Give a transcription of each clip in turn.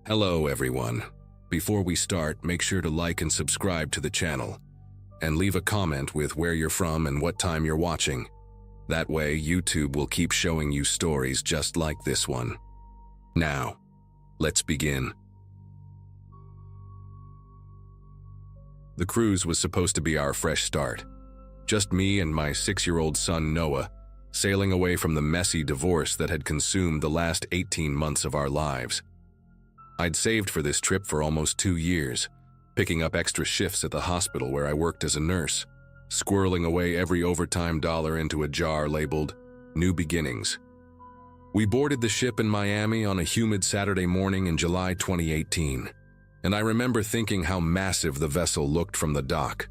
Hello everyone. Before we start, make sure to like and subscribe to the channel, and leave a comment with where you're from and what time you're watching. That way, YouTube will keep showing you stories just like this one. Now, let's begin. The cruise was supposed to be our fresh start. Just me and my 6-year-old son Noah, sailing away from the messy divorce that had consumed the last 18 months of our lives. I'd saved for this trip for almost 2 years, picking up extra shifts at the hospital where I worked as a nurse, squirreling away every overtime dollar into a jar labeled New Beginnings. We boarded the ship in Miami on a humid Saturday morning in July 2018, and I remember thinking how massive the vessel looked from the dock.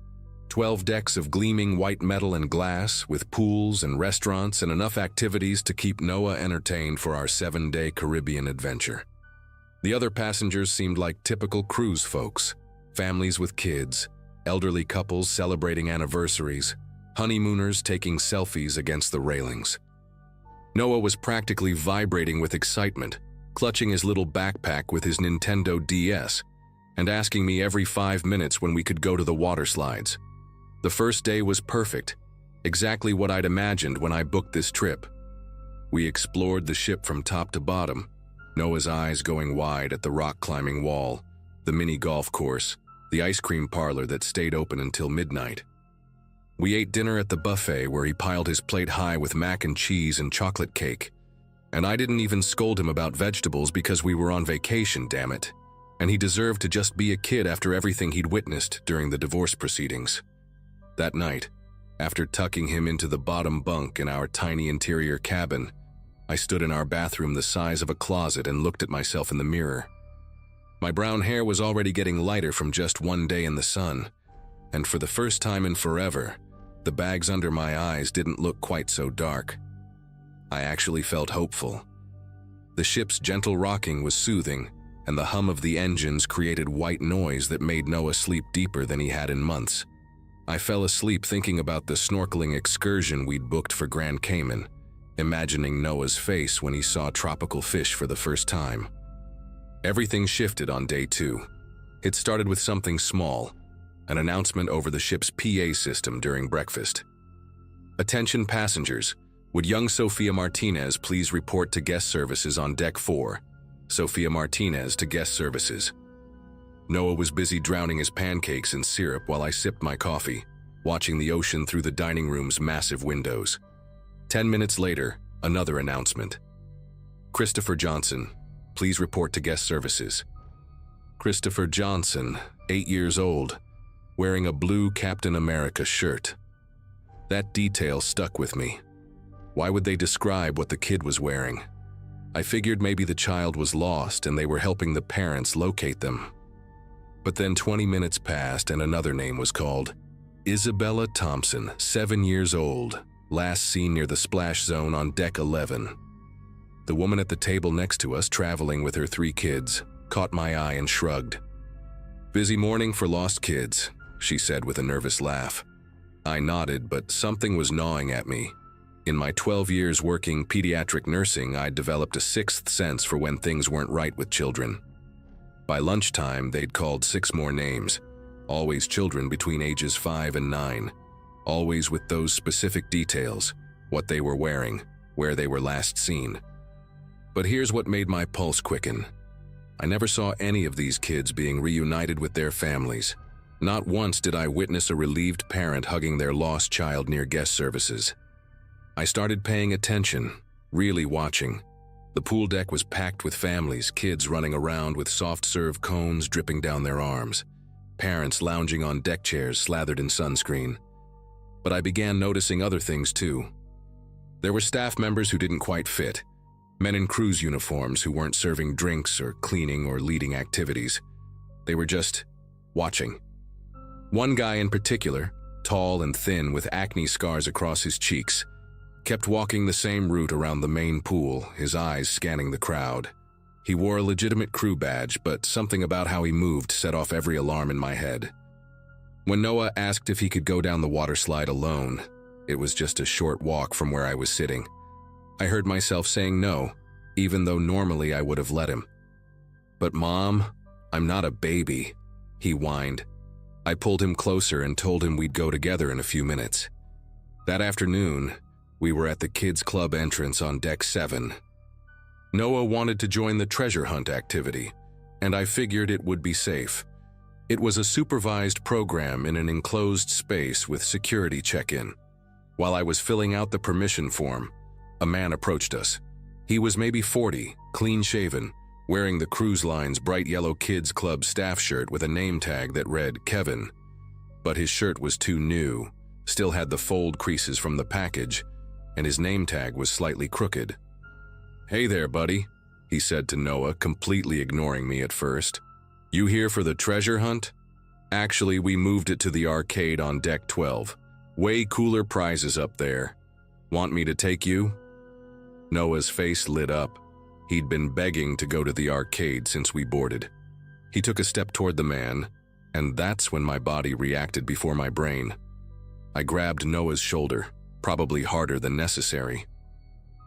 12 decks of gleaming white metal and glass, with pools and restaurants and enough activities to keep Noah entertained for our 7-day Caribbean adventure. The other passengers seemed like typical cruise folks, families with kids, elderly couples celebrating anniversaries, honeymooners taking selfies against the railings. Noah was practically vibrating with excitement, clutching his little backpack with his Nintendo DS, and asking me every 5 minutes when we could go to the water slides. The first day was perfect, exactly what I'd imagined when I booked this trip. We explored the ship from top to bottom, Noah's eyes going wide at the rock-climbing wall, the mini golf course, the ice cream parlor that stayed open until midnight. We ate dinner at the buffet where he piled his plate high with mac and cheese and chocolate cake. And I didn't even scold him about vegetables because we were on vacation, damn it. And he deserved to just be a kid after everything he'd witnessed during the divorce proceedings. That night, after tucking him into the bottom bunk in our tiny interior cabin, I stood in our bathroom the size of a closet and looked at myself in the mirror. My brown hair was already getting lighter from just one day in the sun, and for the first time in forever, the bags under my eyes didn't look quite so dark. I actually felt hopeful. The ship's gentle rocking was soothing, and the hum of the engines created white noise that made Noah sleep deeper than he had in months. I fell asleep thinking about the snorkeling excursion we'd booked for Grand Cayman, imagining Noah's face when he saw tropical fish for the first time. Everything shifted on day 2. It started with something small, an announcement over the ship's PA system during breakfast. "Attention passengers, would young Sofia Martinez please report to guest services on deck 4? Sofia Martinez to guest services." Noah was busy drowning his pancakes in syrup while I sipped my coffee, watching the ocean through the dining room's massive windows. 10 minutes later, another announcement. "Christopher Johnson, please report to guest services." Christopher Johnson, 8 years old, wearing a blue Captain America shirt. That detail stuck with me. Why would they describe what the kid was wearing? I figured maybe the child was lost and they were helping the parents locate them. But then 20 minutes passed and another name was called. Isabella Thompson, 7 years old, last seen near the splash zone on deck 11. The woman at the table next to us, traveling with her 3 kids, caught my eye and shrugged. "Busy morning for lost kids," she said with a nervous laugh. I nodded, but something was gnawing at me. In my 12 years working pediatric nursing, I'd developed a 6th sense for when things weren't right with children. By lunchtime, they'd called 6 more names, always children between ages 5 and 9, always with those specific details, what they were wearing, where they were last seen. But here's what made my pulse quicken. I never saw any of these kids being reunited with their families. Not once did I witness a relieved parent hugging their lost child near guest services. I started paying attention, really watching. The pool deck was packed with families, kids running around with soft-serve cones dripping down their arms, parents lounging on deck chairs slathered in sunscreen. But I began noticing other things too. There were staff members who didn't quite fit, men in cruise uniforms who weren't serving drinks or cleaning or leading activities. They were just watching. One guy in particular, tall and thin with acne scars across his cheeks, kept walking the same route around the main pool, his eyes scanning the crowd. He wore a legitimate crew badge, but something about how he moved set off every alarm in my head. When Noah asked if he could go down the water slide alone, it was just a short walk from where I was sitting. I heard myself saying no, even though normally I would have let him. "But Mom, I'm not a baby," he whined. I pulled him closer and told him we'd go together in a few minutes. That afternoon, we were at the kids' club entrance on Deck 7. Noah wanted to join the treasure hunt activity, and I figured it would be safe. It was a supervised program in an enclosed space with security check-in. While I was filling out the permission form, a man approached us. He was maybe 40, clean-shaven, wearing the cruise line's bright yellow kids' club staff shirt with a name tag that read Kevin. But his shirt was too new, still had the fold creases from the package, and his name tag was slightly crooked. "Hey there, buddy," he said to Noah, completely ignoring me at first. "You here for the treasure hunt?" "Actually, we moved it to the arcade on Deck 12. Way cooler prizes up there. Want me to take you?" Noah's face lit up. He'd been begging to go to the arcade since we boarded. He took a step toward the man, and that's when my body reacted before my brain. I grabbed Noah's shoulder, probably harder than necessary.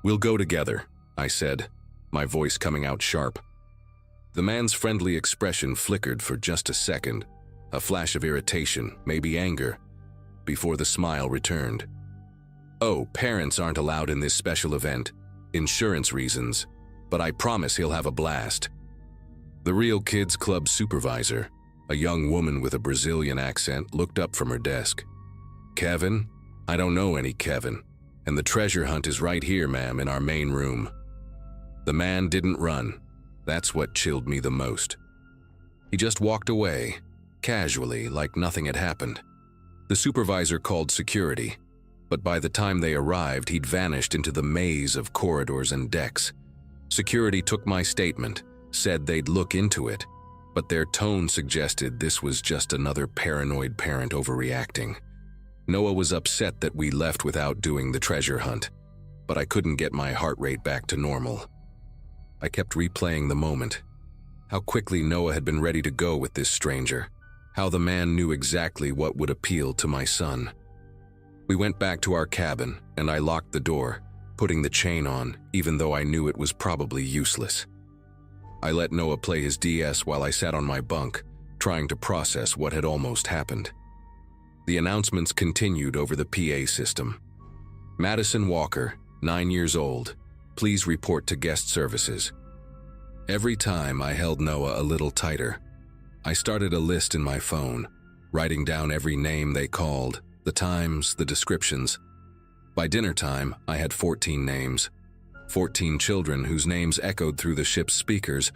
"We'll go together," I said, my voice coming out sharp. The man's friendly expression flickered for just a second, a flash of irritation, maybe anger, before the smile returned. "Oh, parents aren't allowed in this special event. Insurance reasons. But I promise he'll have a blast." The real kids' club supervisor, a young woman with a Brazilian accent, looked up from her desk. "Kevin? I don't know any Kevin. And the treasure hunt is right here, ma'am, in our main room." The man didn't run. That's what chilled me the most. He just walked away, casually, like nothing had happened. The supervisor called security, but by the time they arrived, he'd vanished into the maze of corridors and decks. Security took my statement, said they'd look into it, but their tone suggested this was just another paranoid parent overreacting. Noah was upset that we left without doing the treasure hunt, but I couldn't get my heart rate back to normal. I kept replaying the moment. How quickly Noah had been ready to go with this stranger. How the man knew exactly what would appeal to my son. We went back to our cabin, and I locked the door, putting the chain on, even though I knew it was probably useless. I let Noah play his DS while I sat on my bunk, trying to process what had almost happened. The announcements continued over the PA system. "Madison Walker, 9 years old. Please report to guest services." Every time I held Noah a little tighter. I started a list in my phone, writing down every name they called, the times, the descriptions. By dinner time, I had 14 names. 14 children whose names echoed through the ship's speakers,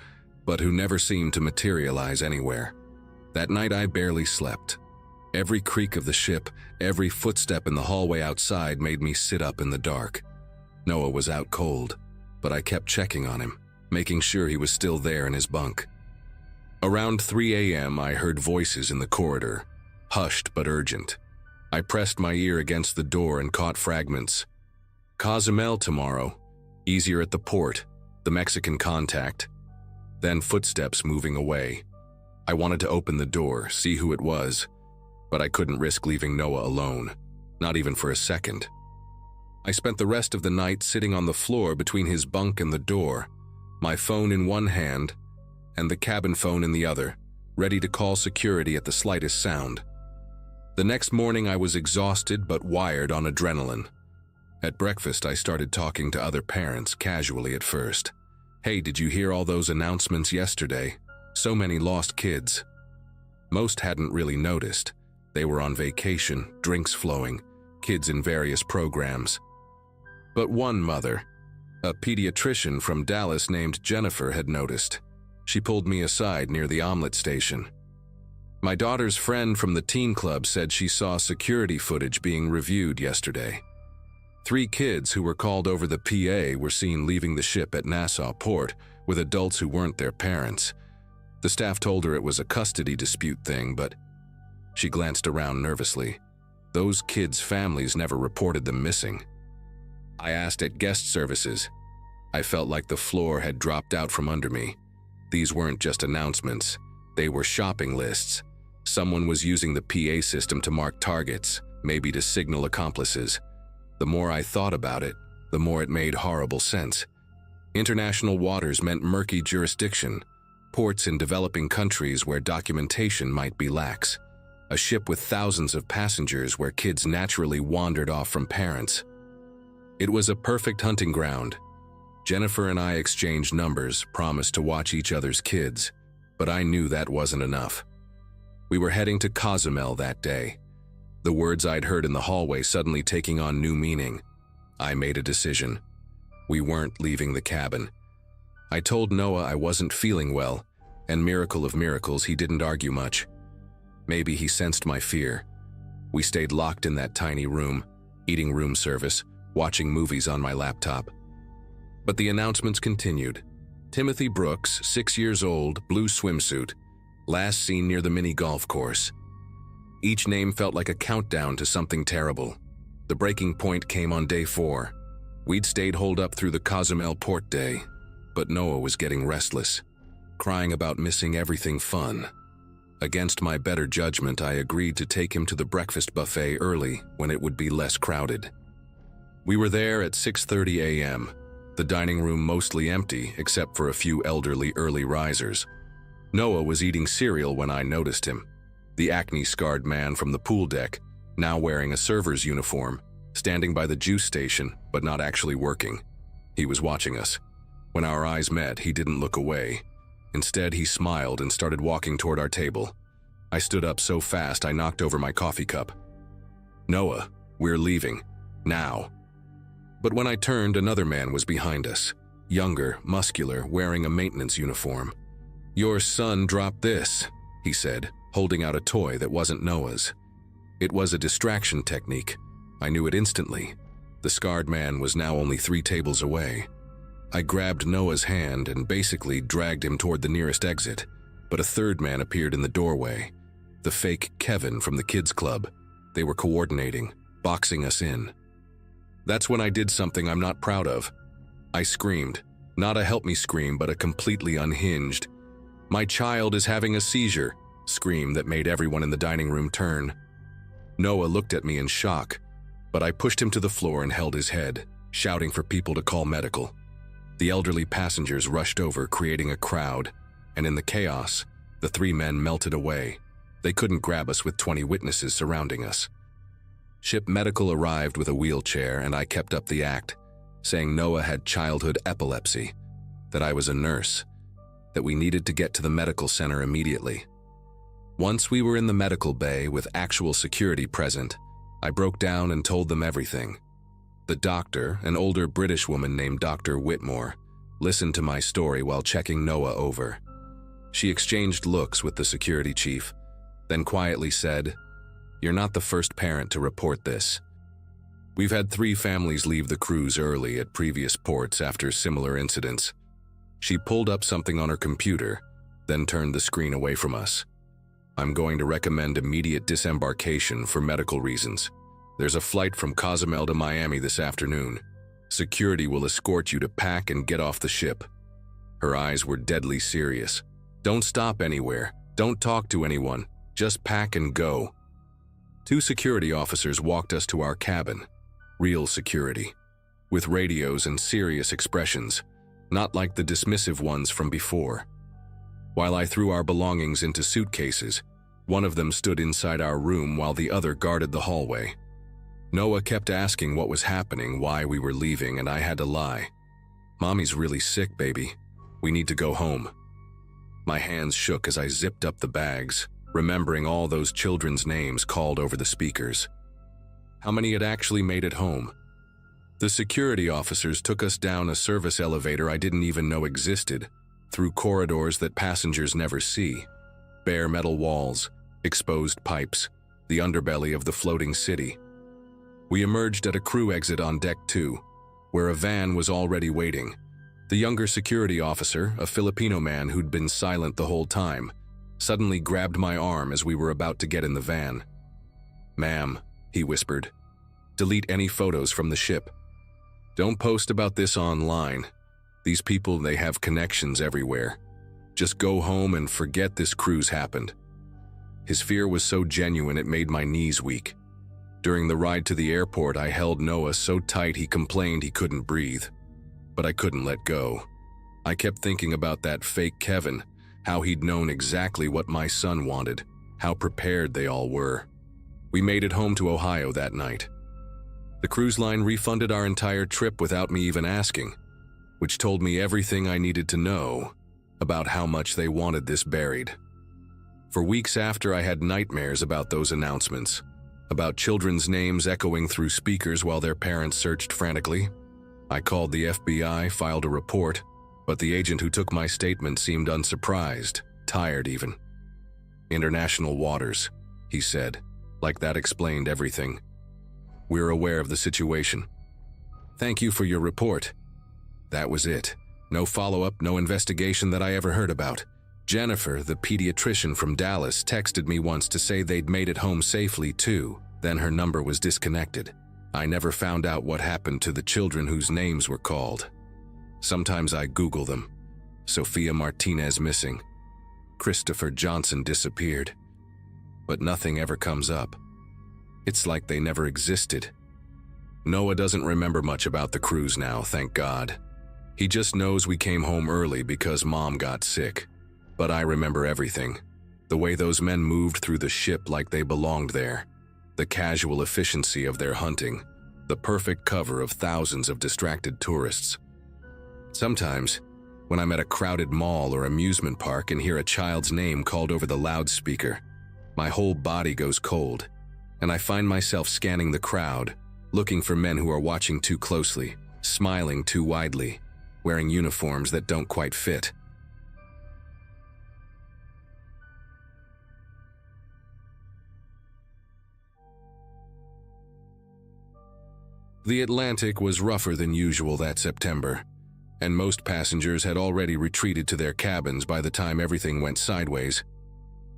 but who never seemed to materialize anywhere. That night I barely slept. Every creak of the ship, every footstep in the hallway outside made me sit up in the dark. Noah was out cold, but I kept checking on him, making sure he was still there in his bunk. Around 3 a.m. I heard voices in the corridor, hushed but urgent. I pressed my ear against the door and caught fragments. "Cozumel tomorrow. Easier at the port. The Mexican contact." Then footsteps moving away. I wanted to open the door, see who it was, but I couldn't risk leaving Noah alone, not even for a second. I spent the rest of the night sitting on the floor between his bunk and the door, my phone in one hand and the cabin phone in the other, ready to call security at the slightest sound. The next morning I was exhausted but wired on adrenaline. At breakfast I started talking to other parents, casually at first. "Hey, did you hear all those announcements yesterday? So many lost kids." Most hadn't really noticed. They were on vacation, drinks flowing, kids in various programs. But one mother, a pediatrician from Dallas named Jennifer, had noticed. She pulled me aside near the omelet station. "My daughter's friend from the teen club said she saw security footage being reviewed yesterday. 3 kids who were called over the PA were seen leaving the ship at Nassau Port with adults who weren't their parents. The staff told her it was a custody dispute thing, but..." She glanced around nervously. "Those kids' families never reported them missing." I asked at guest services. I felt like the floor had dropped out from under me. These weren't just announcements. They were shopping lists. Someone was using the PA system to mark targets, maybe to signal accomplices. The more I thought about it, the more it made horrible sense. International waters meant murky jurisdiction. ports in developing countries where documentation might be lax, a ship with thousands of passengers where kids naturally wandered off from parents. It was a perfect hunting ground. Jennifer and I exchanged numbers, promised to watch each other's kids, but I knew that wasn't enough. We were heading to Cozumel that day. The words I'd heard in the hallway suddenly taking on new meaning. I made a decision. We weren't leaving the cabin. I told Noah I wasn't feeling well, and miracle of miracles, he didn't argue much. Maybe he sensed my fear. We stayed locked in that tiny room, eating room service, watching movies on my laptop. But the announcements continued. Timothy Brooks, 6 years old, blue swimsuit, last seen near the mini golf course. Each name felt like a countdown to something terrible. The breaking point came on day 4. We'd stayed holed up through the Cozumel port day, but Noah was getting restless, crying about missing everything fun. Against my better judgment, I agreed to take him to the breakfast buffet early when it would be less crowded. We were there at 6:30 a.m., the dining room mostly empty except for a few elderly early risers. Noah was eating cereal when I noticed him, the acne-scarred man from the pool deck, now wearing a server's uniform, standing by the juice station but not actually working. He was watching us. When our eyes met, he didn't look away. Instead, he smiled and started walking toward our table. I stood up so fast I knocked over my coffee cup. "Noah, we're leaving. Now." But when I turned, another man was behind us, younger, muscular, wearing a maintenance uniform. "Your son dropped this," he said, holding out a toy that wasn't Noah's. It was a distraction technique. I knew it instantly. The scarred man was now only 3 tables away. I grabbed Noah's hand and basically dragged him toward the nearest exit, but a third man appeared in the doorway. The fake Kevin from the kids' club. They were coordinating, boxing us in. That's when I did something I'm not proud of. I screamed. Not a help me scream, but a completely unhinged, "My child is having a seizure," scream that made everyone in the dining room turn. Noah looked at me in shock, but I pushed him to the floor and held his head, shouting for people to call medical. The elderly passengers rushed over, creating a crowd, and in the chaos, the 3 men melted away. They couldn't grab us with 20 witnesses surrounding us. Ship medical arrived with a wheelchair, and I kept up the act, saying Noah had childhood epilepsy, that I was a nurse, that we needed to get to the medical center immediately. Once we were in the medical bay with actual security present, I broke down and told them everything. The doctor, an older British woman named Dr. Whitmore, listened to my story while checking Noah over. She exchanged looks with the security chief, then quietly said, "You're not the first parent to report this. We've had 3 families leave the cruise early at previous ports after similar incidents." She pulled up something on her computer, then turned the screen away from us. "I'm going to recommend immediate disembarkation for medical reasons. There's a flight from Cozumel to Miami this afternoon. Security will escort you to pack and get off the ship." Her eyes were deadly serious. "Don't stop anywhere. Don't talk to anyone. Just pack and go." 2 security officers walked us to our cabin. Real security. With radios and serious expressions, not like the dismissive ones from before. While I threw our belongings into suitcases, one of them stood inside our room while the other guarded the hallway. Noah kept asking what was happening, why we were leaving, and I had to lie. "Mommy's really sick, baby. We need to go home." My hands shook as I zipped up the bags, remembering all those children's names called over the speakers. How many had actually made it home? The security officers took us down a service elevator I didn't even know existed, through corridors that passengers never see. Bare metal walls, exposed pipes, the underbelly of the floating city. We emerged at a crew exit on deck 2, where a van was already waiting. The younger security officer, a Filipino man who'd been silent the whole time, suddenly grabbed my arm as we were about to get in the van. "Ma'am," he whispered, "delete any photos from the ship. Don't post about this online. These people, they have connections everywhere. Just go home and forget this cruise happened." His fear was so genuine it made my knees weak. During the ride to the airport, I held Noah so tight he complained he couldn't breathe. But I couldn't let go. I kept thinking about that fake Kevin, how he'd known exactly what my son wanted, how prepared they all were. We made it home to Ohio that night. The cruise line refunded our entire trip without me even asking, which told me everything I needed to know about how much they wanted this buried. For weeks after, I had nightmares about those announcements, about children's names echoing through speakers while their parents searched frantically. I called the FBI, filed a report, but the agent who took my statement seemed unsurprised, tired even. "International waters," he said, like that explained everything. "We're aware of the situation. Thank you for your report." That was it. No follow-up, no investigation that I ever heard about. Jennifer, the pediatrician from Dallas, texted me once to say they'd made it home safely too. Then her number was disconnected. I never found out what happened to the children whose names were called. Sometimes I Google them. Sophia Martinez missing. Christopher Johnson disappeared. But nothing ever comes up. It's like they never existed. Noah doesn't remember much about the cruise now, thank God. He just knows we came home early because Mom got sick. But I remember everything. The way those men moved through the ship like they belonged there. The casual efficiency of their hunting. The perfect cover of thousands of distracted tourists. Sometimes, when I'm at a crowded mall or amusement park and hear a child's name called over the loudspeaker, my whole body goes cold, and I find myself scanning the crowd, looking for men who are watching too closely, smiling too widely, wearing uniforms that don't quite fit. The Atlantic was rougher than usual that September, and most passengers had already retreated to their cabins by the time everything went sideways.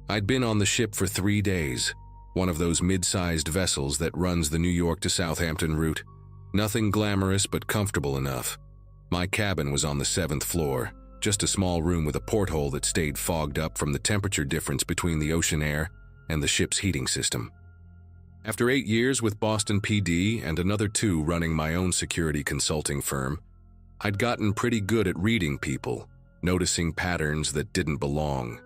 I'd been on the ship for 3 days, one of those mid-sized vessels that runs the New York to Southampton route. Nothing glamorous but comfortable enough. My cabin was on the 7th floor, just a small room with a porthole that stayed fogged up from the temperature difference between the ocean air and the ship's heating system. After 8 years with Boston PD and another 2 running my own security consulting firm, I'd gotten pretty good at reading people, noticing patterns that didn't belong.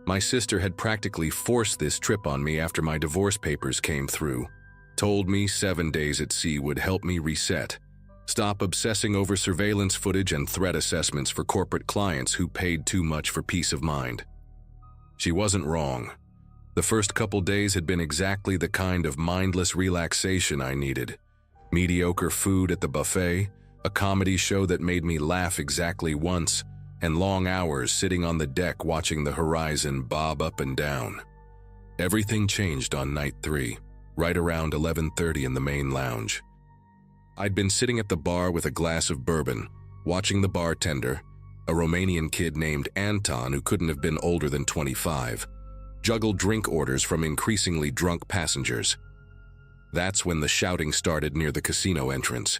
My sister had practically forced this trip on me after my divorce papers came through, told me 7 days at sea would help me reset, stop obsessing over surveillance footage and threat assessments for corporate clients who paid too much for peace of mind. She wasn't wrong. The first couple days had been exactly the kind of mindless relaxation I needed. Mediocre food at the buffet, a comedy show that made me laugh exactly once, and long hours sitting on the deck watching the horizon bob up and down. Everything changed on night 3, right around 11:30 in the main lounge. I'd been sitting at the bar with a glass of bourbon, watching the bartender, a Romanian kid named Anton who couldn't have been older than 25, juggle drink orders from increasingly drunk passengers. That's when the shouting started near the casino entrance.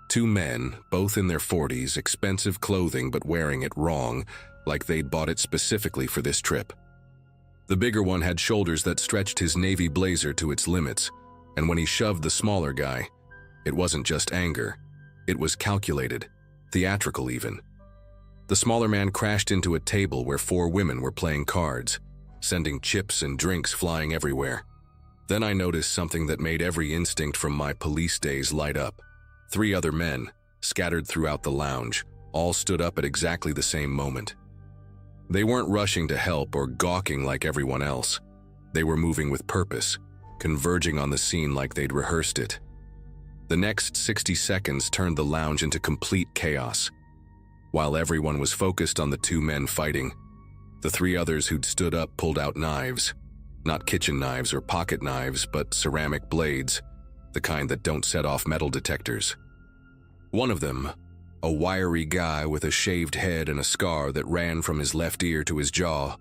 2 men, both in their 40s, expensive clothing but wearing it wrong, like they'd bought it specifically for this trip. The bigger one had shoulders that stretched his navy blazer to its limits, and when he shoved the smaller guy, it wasn't just anger. It was calculated, theatrical even. The smaller man crashed into a table where 4 women were playing cards, sending chips and drinks flying everywhere. Then I noticed something that made every instinct from my police days light up. 3 other men, scattered throughout the lounge, all stood up at exactly the same moment. They weren't rushing to help or gawking like everyone else. They were moving with purpose, converging on the scene like they'd rehearsed it. The next 60 seconds turned the lounge into complete chaos. While everyone was focused on the 2 men fighting, the 3 others who'd stood up pulled out knives. Not kitchen knives or pocket knives, but ceramic blades, the kind that don't set off metal detectors. One of them, a wiry guy with a shaved head and a scar that ran from his left ear to his jaw,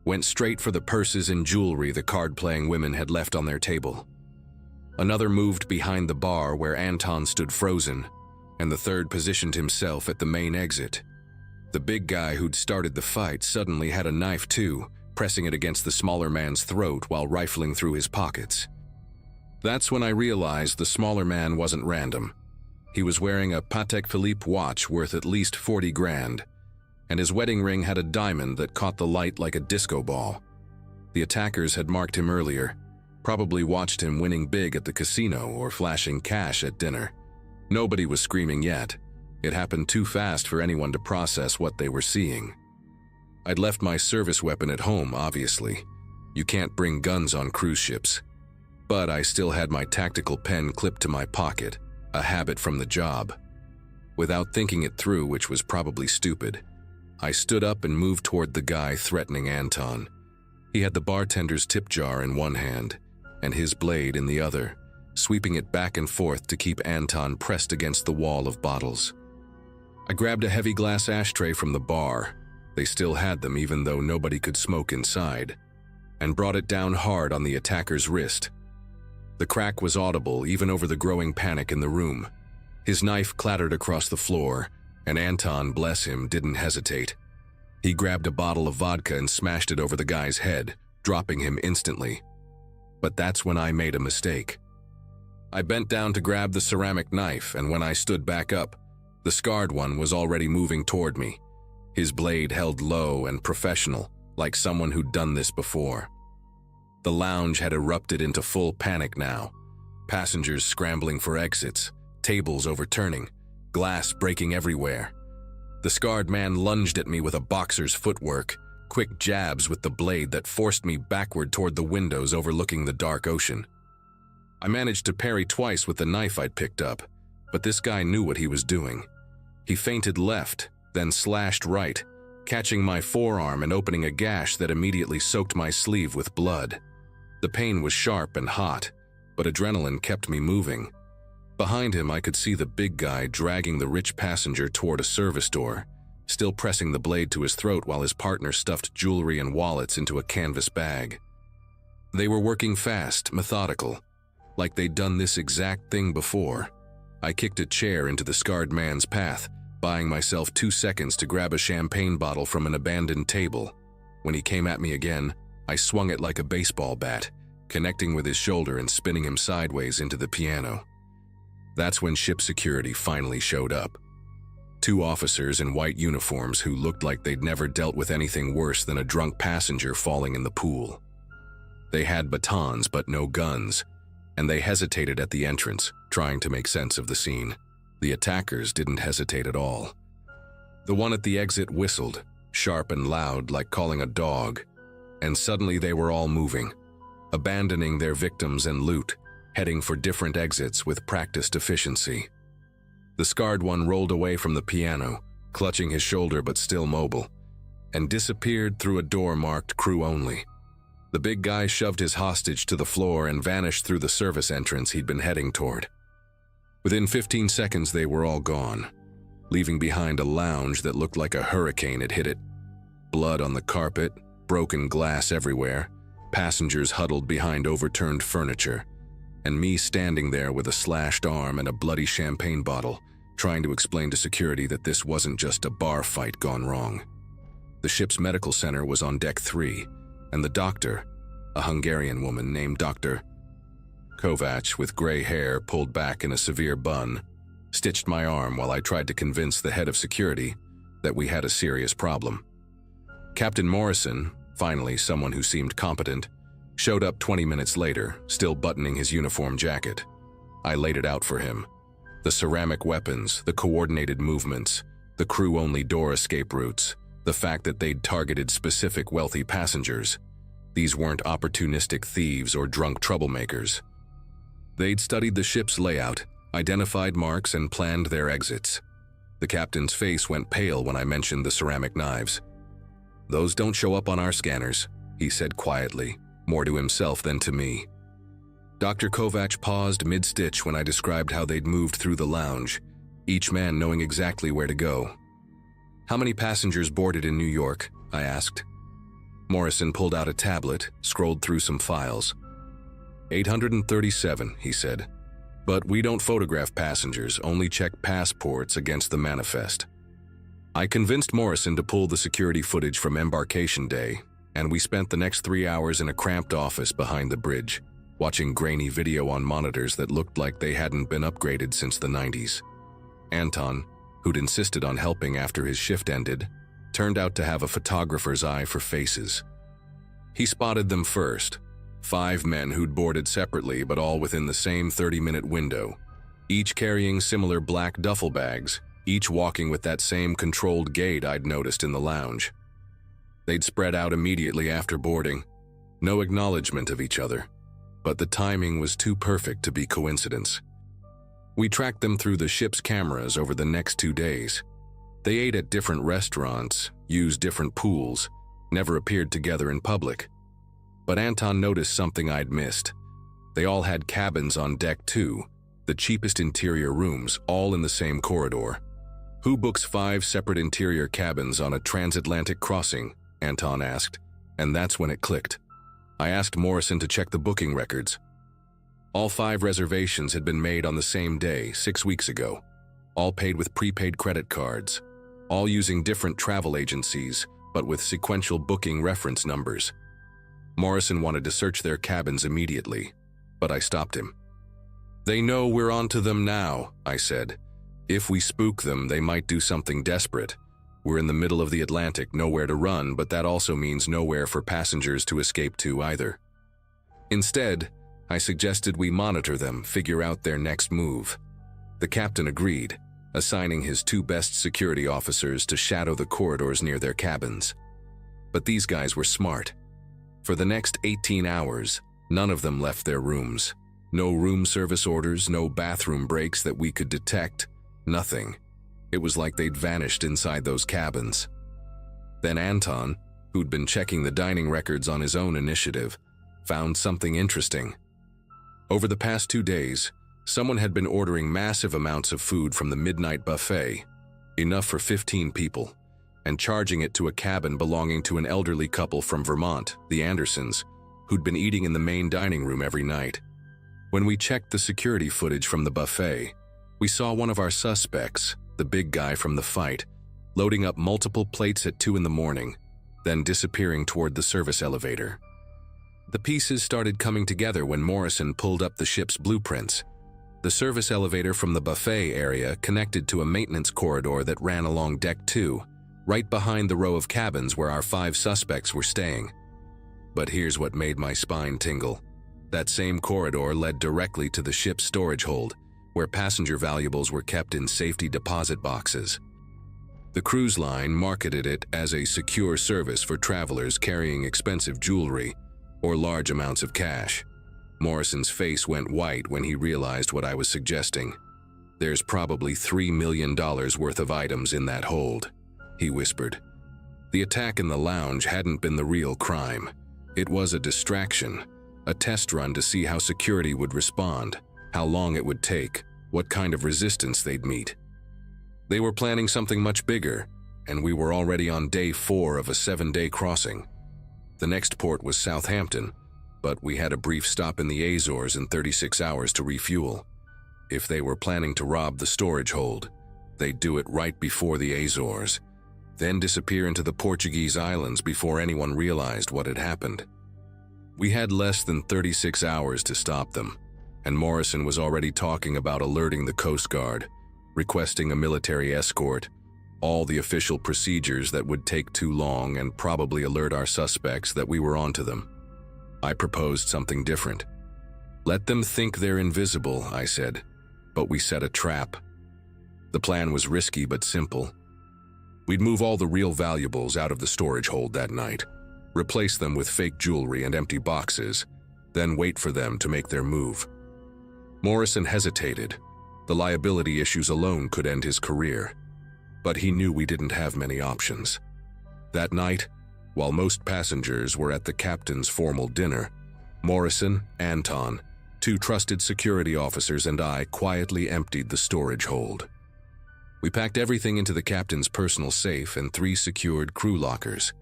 went straight for the purses and jewelry the card-playing women had left on their table. Another moved behind the bar where Anton stood frozen, and the third positioned himself at the main exit. The big guy who'd started the fight suddenly had a knife too, pressing it against the smaller man's throat while rifling through his pockets. That's when I realized the smaller man wasn't random. He was wearing a Patek Philippe watch worth at least 40 grand. and his wedding ring had a diamond that caught the light like a disco ball. The attackers had marked him earlier, probably watched him winning big at the casino or flashing cash at dinner. Nobody was screaming yet. It happened too fast for anyone to process what they were seeing. I'd left my service weapon at home, obviously. You can't bring guns on cruise ships. But I still had my tactical pen clipped to my pocket, a habit from the job. Without thinking it through, which was probably stupid, I stood up and moved toward the guy threatening Anton. He had the bartender's tip jar in one hand and his blade in the other, sweeping it back and forth to keep Anton pressed against the wall of bottles. I grabbed a heavy glass ashtray from the bar, they still had them even though nobody could smoke inside, and brought it down hard on the attacker's wrist. The crack was audible even over the growing panic in the room. His knife clattered across the floor, and Anton, bless him, didn't hesitate. He grabbed a bottle of vodka and smashed it over the guy's head, dropping him instantly. But that's when I made a mistake. I bent down to grab the ceramic knife, and when I stood back up, the scarred one was already moving toward me, his blade held low and professional, like someone who'd done this before. The lounge had erupted into full panic now, passengers scrambling for exits, tables overturning, glass breaking everywhere. The scarred man lunged at me with a boxer's footwork, quick jabs with the blade that forced me backward toward the windows overlooking the dark ocean. I managed to parry twice with the knife I'd picked up, but this guy knew what he was doing. He feinted left, then slashed right, catching my forearm and opening a gash that immediately soaked my sleeve with blood. The pain was sharp and hot, but adrenaline kept me moving. Behind him, I could see the big guy dragging the rich passenger toward a service door, still pressing the blade to his throat while his partner stuffed jewelry and wallets into a canvas bag. They were working fast, methodical, like they'd done this exact thing before. I kicked a chair into the scarred man's path, buying myself 2 seconds to grab a champagne bottle from an abandoned table. When he came at me again, I swung it like a baseball bat, connecting with his shoulder and spinning him sideways into the piano. That's when ship security finally showed up. 2 officers in white uniforms who looked like they'd never dealt with anything worse than a drunk passenger falling in the pool. They had batons but no guns, and they hesitated at the entrance, trying to make sense of the scene. The attackers didn't hesitate at all. The one at the exit whistled, sharp and loud like calling a dog, and suddenly they were all moving, abandoning their victims and loot, heading for different exits with practiced efficiency. The scarred one rolled away from the piano, clutching his shoulder but still mobile, and disappeared through a door marked crew only. The big guy shoved his hostage to the floor and vanished through the service entrance he'd been heading toward. Within 15 seconds, they were all gone, leaving behind a lounge that looked like a hurricane had hit it. Blood on the carpet, broken glass everywhere, passengers huddled behind overturned furniture, and me standing there with a slashed arm and a bloody champagne bottle, trying to explain to security that this wasn't just a bar fight gone wrong. The ship's medical center was on deck 3, and the doctor, a Hungarian woman named Dr. Kovacs with gray hair pulled back in a severe bun, stitched my arm while I tried to convince the head of security that we had a serious problem. Captain Morrison, finally someone who seemed competent, showed up 20 minutes later, still buttoning his uniform jacket. I laid it out for him. The ceramic weapons, the coordinated movements, the crew-only door escape routes, the fact that they'd targeted specific wealthy passengers. These weren't opportunistic thieves or drunk troublemakers. They'd studied the ship's layout, identified marks, and planned their exits. The captain's face went pale when I mentioned the ceramic knives. "Those don't show up on our scanners," he said quietly, more to himself than to me. Dr. Kovacs paused mid-stitch when I described how they'd moved through the lounge, each man knowing exactly where to go. "How many passengers boarded in New York?" I asked. Morrison pulled out a tablet, scrolled through some files. 837, he said. "But we don't photograph passengers, only check passports against the manifest." I convinced Morrison to pull the security footage from embarkation day, and we spent the next 3 hours in a cramped office behind the bridge, watching grainy video on monitors that looked like they hadn't been upgraded since the 90s. Anton, who'd insisted on helping after his shift ended, turned out to have a photographer's eye for faces. He spotted them first, 5 men who'd boarded separately but all within the same 30-minute window, each carrying similar black duffel bags, each walking with that same controlled gait I'd noticed in the lounge. They'd spread out immediately after boarding, no acknowledgement of each other, but the timing was too perfect to be coincidence. We tracked them through the ship's cameras over the next 2 days. They ate at different restaurants, used different pools, never appeared together in public. But Anton noticed something I'd missed. They all had cabins on deck 2, the cheapest interior rooms, all in the same corridor. "Who books 5 separate interior cabins on a transatlantic crossing?" Anton asked, and that's when it clicked. I asked Morrison to check the booking records. All 5 reservations had been made on the same day, 6 weeks ago, all paid with prepaid credit cards, all using different travel agencies, but with sequential booking reference numbers. Morrison wanted to search their cabins immediately, but I stopped him. "They know we're onto them now," I said. "If we spook them, they might do something desperate. We're in the middle of the Atlantic, nowhere to run, but that also means nowhere for passengers to escape to either. Instead, I suggested we monitor them, figure out their next move." The captain agreed, assigning his 2 best security officers to shadow the corridors near their cabins. But these guys were smart. For the next 18 hours, none of them left their rooms. No room service orders, no bathroom breaks that we could detect, nothing. It was like they'd vanished inside those cabins. Then Anton, who'd been checking the dining records on his own initiative, found something interesting. Over the past 2 days, someone had been ordering massive amounts of food from the midnight buffet, enough for 15 people, and charging it to a cabin belonging to an elderly couple from Vermont, the Andersons, who'd been eating in the main dining room every night. When we checked the security footage from the buffet, we saw one of our suspects, the big guy from the fight, loading up multiple plates at 2 in the morning, then disappearing toward the service elevator. The pieces started coming together when Morrison pulled up the ship's blueprints. The service elevator from the buffet area connected to a maintenance corridor that ran along deck 2, right behind the row of cabins where our 5 suspects were staying. But here's what made my spine tingle. That same corridor led directly to the ship's storage hold, where passenger valuables were kept in safety deposit boxes. The cruise line marketed it as a secure service for travelers carrying expensive jewelry or large amounts of cash. Morrison's face went white when he realized what I was suggesting. "There's probably $3 million worth of items in that hold," he whispered. The attack in the lounge hadn't been the real crime. It was a distraction, a test run to see how security would respond, how long it would take, what kind of resistance they'd meet. They were planning something much bigger, and we were already on day 4 of a 7-day crossing. The next port was Southampton, but we had a brief stop in the Azores in 36 hours to refuel. If they were planning to rob the storage hold, they'd do it right before the Azores, then disappear into the Portuguese islands before anyone realized what had happened. We had less than 36 hours to stop them, and Morrison was already talking about alerting the Coast Guard, requesting a military escort, all the official procedures that would take too long and probably alert our suspects that we were onto them. I proposed something different. "Let them think they're invisible," I said, "but we set a trap." The plan was risky but simple. We'd move all the real valuables out of the storage hold that night, replace them with fake jewelry and empty boxes, then wait for them to make their move. Morrison hesitated. The liability issues alone could end his career, but he knew we didn't have many options. That night, while most passengers were at the captain's formal dinner, Morrison, Anton, 2 trusted security officers, and I quietly emptied the storage hold. We packed everything into the captain's personal safe and 3 secured crew lockers,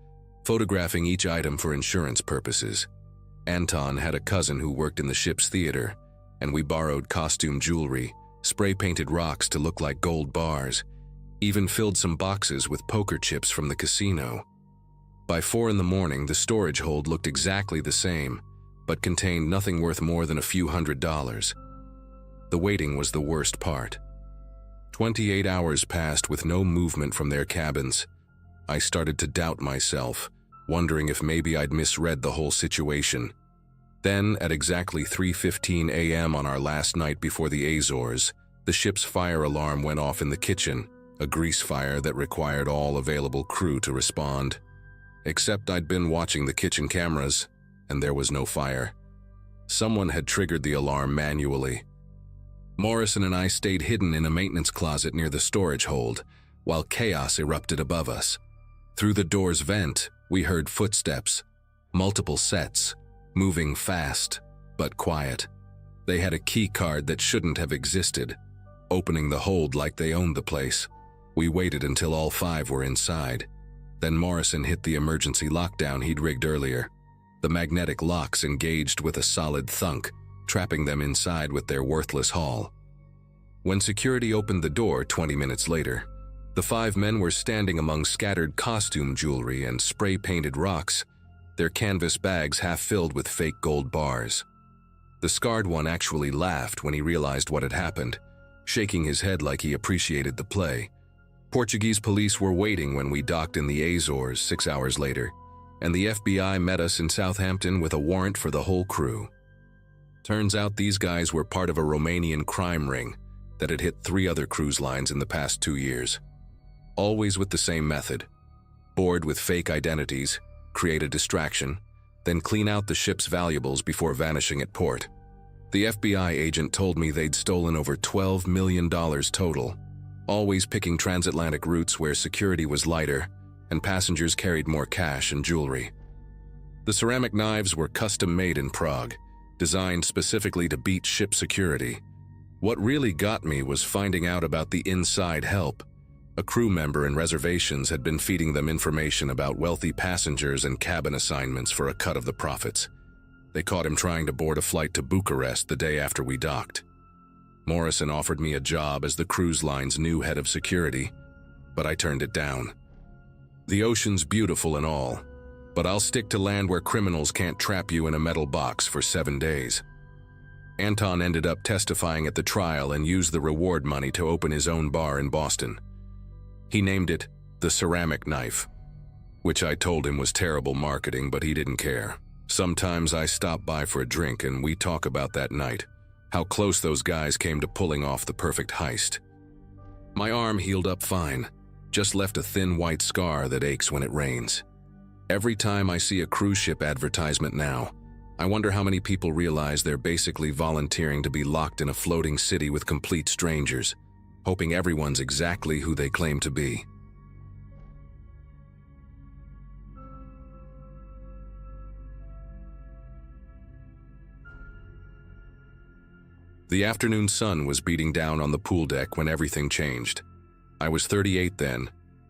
photographing each item for insurance purposes. Anton had a cousin who worked in the ship's theater, and we borrowed costume jewelry, spray-painted rocks to look like gold bars, even filled some boxes with poker chips from the casino. By 4 in the morning, the storage hold looked exactly the same, but contained nothing worth more than a few $100s. The waiting was the worst part. 28 hours passed with no movement from their cabins. I started to doubt myself, wondering if maybe I'd misread the whole situation. Then, at exactly 3:15 a.m. on our last night before the Azores, the ship's fire alarm went off in the kitchen, a grease fire that required all available crew to respond. Except I'd been watching the kitchen cameras, and there was no fire. Someone had triggered the alarm manually. Morrison and I stayed hidden in a maintenance closet near the storage hold, while chaos erupted above us. Through the door's vent, we heard footsteps, multiple sets, moving fast, but quiet. They had a key card that shouldn't have existed, opening the hold like they owned the place. We waited until all 5 were inside. Then Morrison hit the emergency lockdown he'd rigged earlier. The magnetic locks engaged with a solid thunk, trapping them inside with their worthless haul. When security opened the door 20 minutes later, the 5 men were standing among scattered costume jewelry and spray-painted rocks, their canvas bags half filled with fake gold bars. The scarred one actually laughed when he realized what had happened, shaking his head like he appreciated the play. Portuguese police were waiting when we docked in the Azores 6 hours later, and the FBI met us in Southampton with a warrant for the whole crew. Turns out these guys were part of a Romanian crime ring that had hit 3 other cruise lines in the past 2 years. Always with the same method: board with fake identities, create a distraction, then clean out the ship's valuables before vanishing at port. The FBI agent told me they'd stolen over $12 million total, always picking transatlantic routes where security was lighter and passengers carried more cash and jewelry. The ceramic knives were custom-made in Prague, designed specifically to beat ship security. What really got me was finding out about the inside help. A crew member in reservations had been feeding them information about wealthy passengers and cabin assignments for a cut of the profits. They caught him trying to board a flight to Bucharest the day after we docked. Morrison offered me a job as the cruise line's new head of security, but I turned it down. The ocean's beautiful and all, but I'll stick to land where criminals can't trap you in a metal box for 7 days. Anton ended up testifying at the trial and used the reward money to open his own bar in Boston. He named it the Ceramic Knife, which I told him was terrible marketing, but he didn't care. Sometimes I stop by for a drink and we talk about that night, how close those guys came to pulling off the perfect heist. My arm healed up fine, just left a thin white scar that aches when it rains. Every time I see a cruise ship advertisement now, I wonder how many people realize they're basically volunteering to be locked in a floating city with complete strangers, hoping everyone's exactly who they claim to be. The afternoon sun was beating down on the pool deck when everything changed. I was 38 then,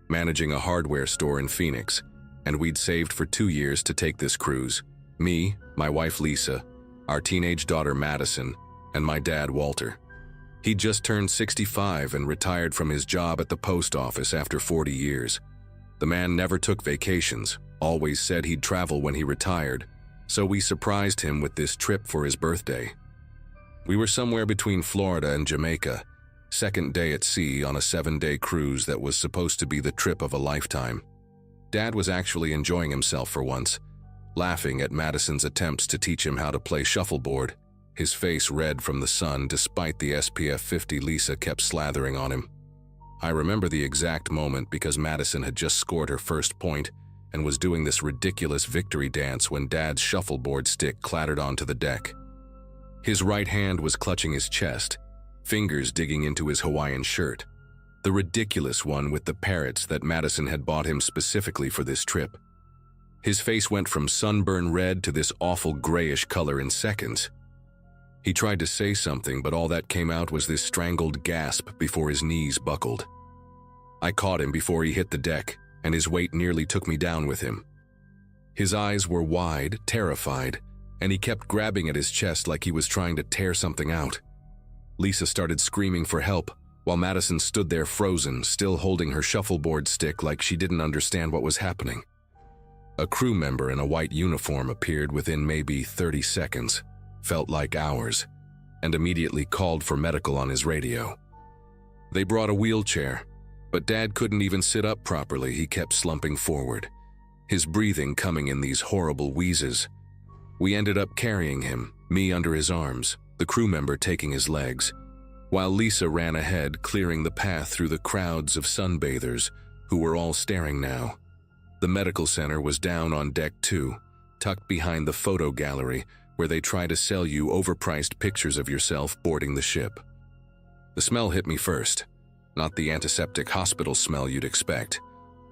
managing a hardware store in Phoenix, and we'd saved for 2 years to take this cruise. Me, my wife Lisa, our teenage daughter Madison, and my dad Walter. He'd just turned 65 and retired from his job at the post office after 40 years. The man never took vacations, always said he'd travel when he retired, so we surprised him with this trip for his birthday. We were somewhere between Florida and Jamaica, second day at sea on a 7-day cruise that was supposed to be the trip of a lifetime. Dad was actually enjoying himself for once, laughing at Madison's attempts to teach him how to play shuffleboard, his face red from the sun despite the SPF 50 Lisa kept slathering on him. I remember the exact moment because Madison had just scored her first point and was doing this ridiculous victory dance when Dad's shuffleboard stick clattered onto the deck. His right hand was clutching his chest, fingers digging into his Hawaiian shirt, the ridiculous one with the parrots that Madison had bought him specifically for this trip. His face went from sunburn red to this awful grayish color in seconds. He tried to say something, but all that came out was this strangled gasp before his knees buckled. I caught him before he hit the deck, and his weight nearly took me down with him. His eyes were wide, terrified, and he kept grabbing at his chest like he was trying to tear something out. Lisa started screaming for help, while Madison stood there frozen, still holding her shuffleboard stick like she didn't understand what was happening. A crew member in a white uniform appeared within maybe 30 seconds, felt like hours, and immediately called for medical on his radio. They brought a wheelchair, But Dad couldn't even sit up properly. He kept slumping forward, his breathing coming in these horrible wheezes. We ended up carrying him, me under his arms, the crew member taking his legs, while Lisa ran ahead, clearing the path through the crowds of sunbathers who were all staring now. The medical center was down on deck 2, tucked behind the photo gallery where they try to sell you overpriced pictures of yourself boarding the ship. The smell hit me first, not the antiseptic hospital smell you'd expect,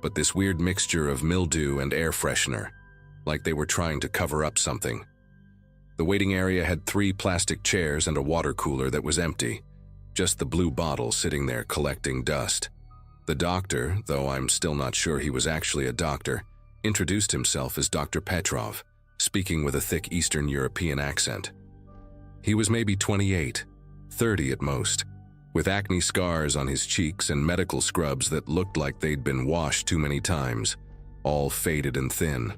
but this weird mixture of mildew and air freshener, like they were trying to cover up something. The waiting area had 3 plastic chairs and a water cooler that was empty, just the blue bottle sitting there collecting dust. The doctor, though I'm still not sure he was actually a doctor, introduced himself as Dr. Petrov, speaking with a thick Eastern European accent. He was maybe 28, 30 at most, with acne scars on his cheeks and medical scrubs that looked like they'd been washed too many times, all faded and thin.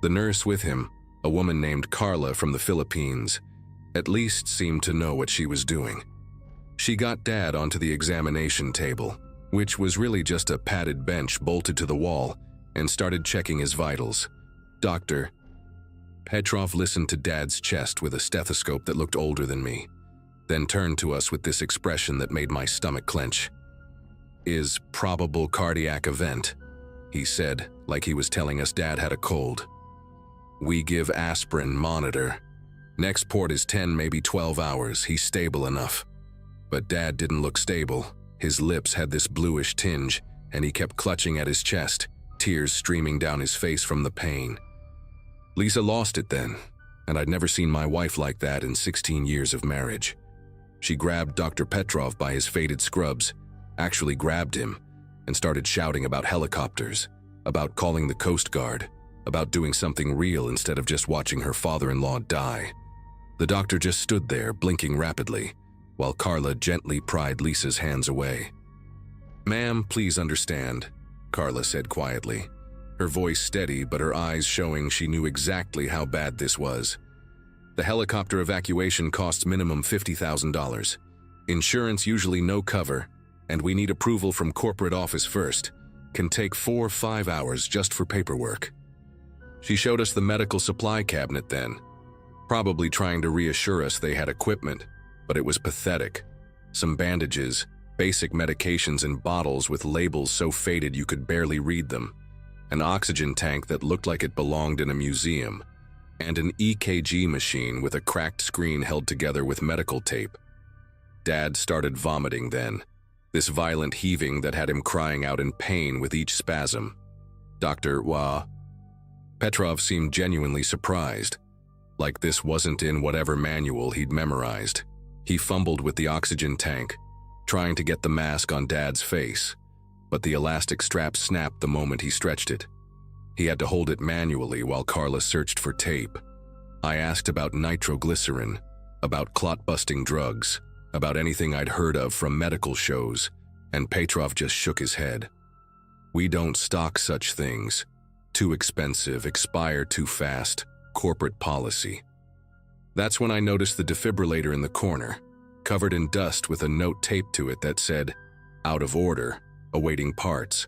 The nurse with him, a woman named Carla from the Philippines, at least seemed to know what she was doing. She got Dad onto the examination table, which was really just a padded bench bolted to the wall, and started checking his vitals. Dr. Petrov listened to Dad's chest with a stethoscope that looked older than me, then turned to us with this expression that made my stomach clench. "Is probable cardiac event," he said, like he was telling us Dad had a cold. "We give aspirin, monitor. Next port is 10, maybe 12 hours. He's stable enough." But Dad didn't look stable. His lips had this bluish tinge, and he kept clutching at his chest, tears streaming down his face from the pain. Lisa lost it then, and I'd never seen my wife like that in 16 years of marriage. She grabbed Dr. Petrov by his faded scrubs, actually grabbed him, and started shouting about helicopters, about calling the Coast Guard, about doing something real instead of just watching her father-in-law die. The doctor just stood there, blinking rapidly, while Carla gently pried Lisa's hands away. "Ma'am, please understand," Carla said quietly, her voice steady but her eyes showing she knew exactly how bad this was. "The helicopter evacuation costs minimum $50,000. Insurance usually no cover, and we need approval from corporate office first. Can take 4 or 5 hours just for paperwork." She showed us the medical supply cabinet then, probably trying to reassure us they had equipment, but it was pathetic. Some bandages, basic medications in bottles with labels so faded you could barely read them, an oxygen tank that looked like it belonged in a museum, and an EKG machine with a cracked screen held together with medical tape. Dad started vomiting then, this violent heaving that had him crying out in pain with each spasm. Dr. Petrov seemed genuinely surprised, like this wasn't in whatever manual he'd memorized. He fumbled with the oxygen tank, trying to get the mask on Dad's face, but the elastic strap snapped the moment he stretched it. He had to hold it manually while Carla searched for tape. I asked about nitroglycerin, about clot-busting drugs, about anything I'd heard of from medical shows, and Petrov just shook his head. "We don't stock such things. Too expensive, expire too fast, corporate policy." That's when I noticed the defibrillator in the corner, covered in dust with a note taped to it that said, "Out of order, awaiting parts."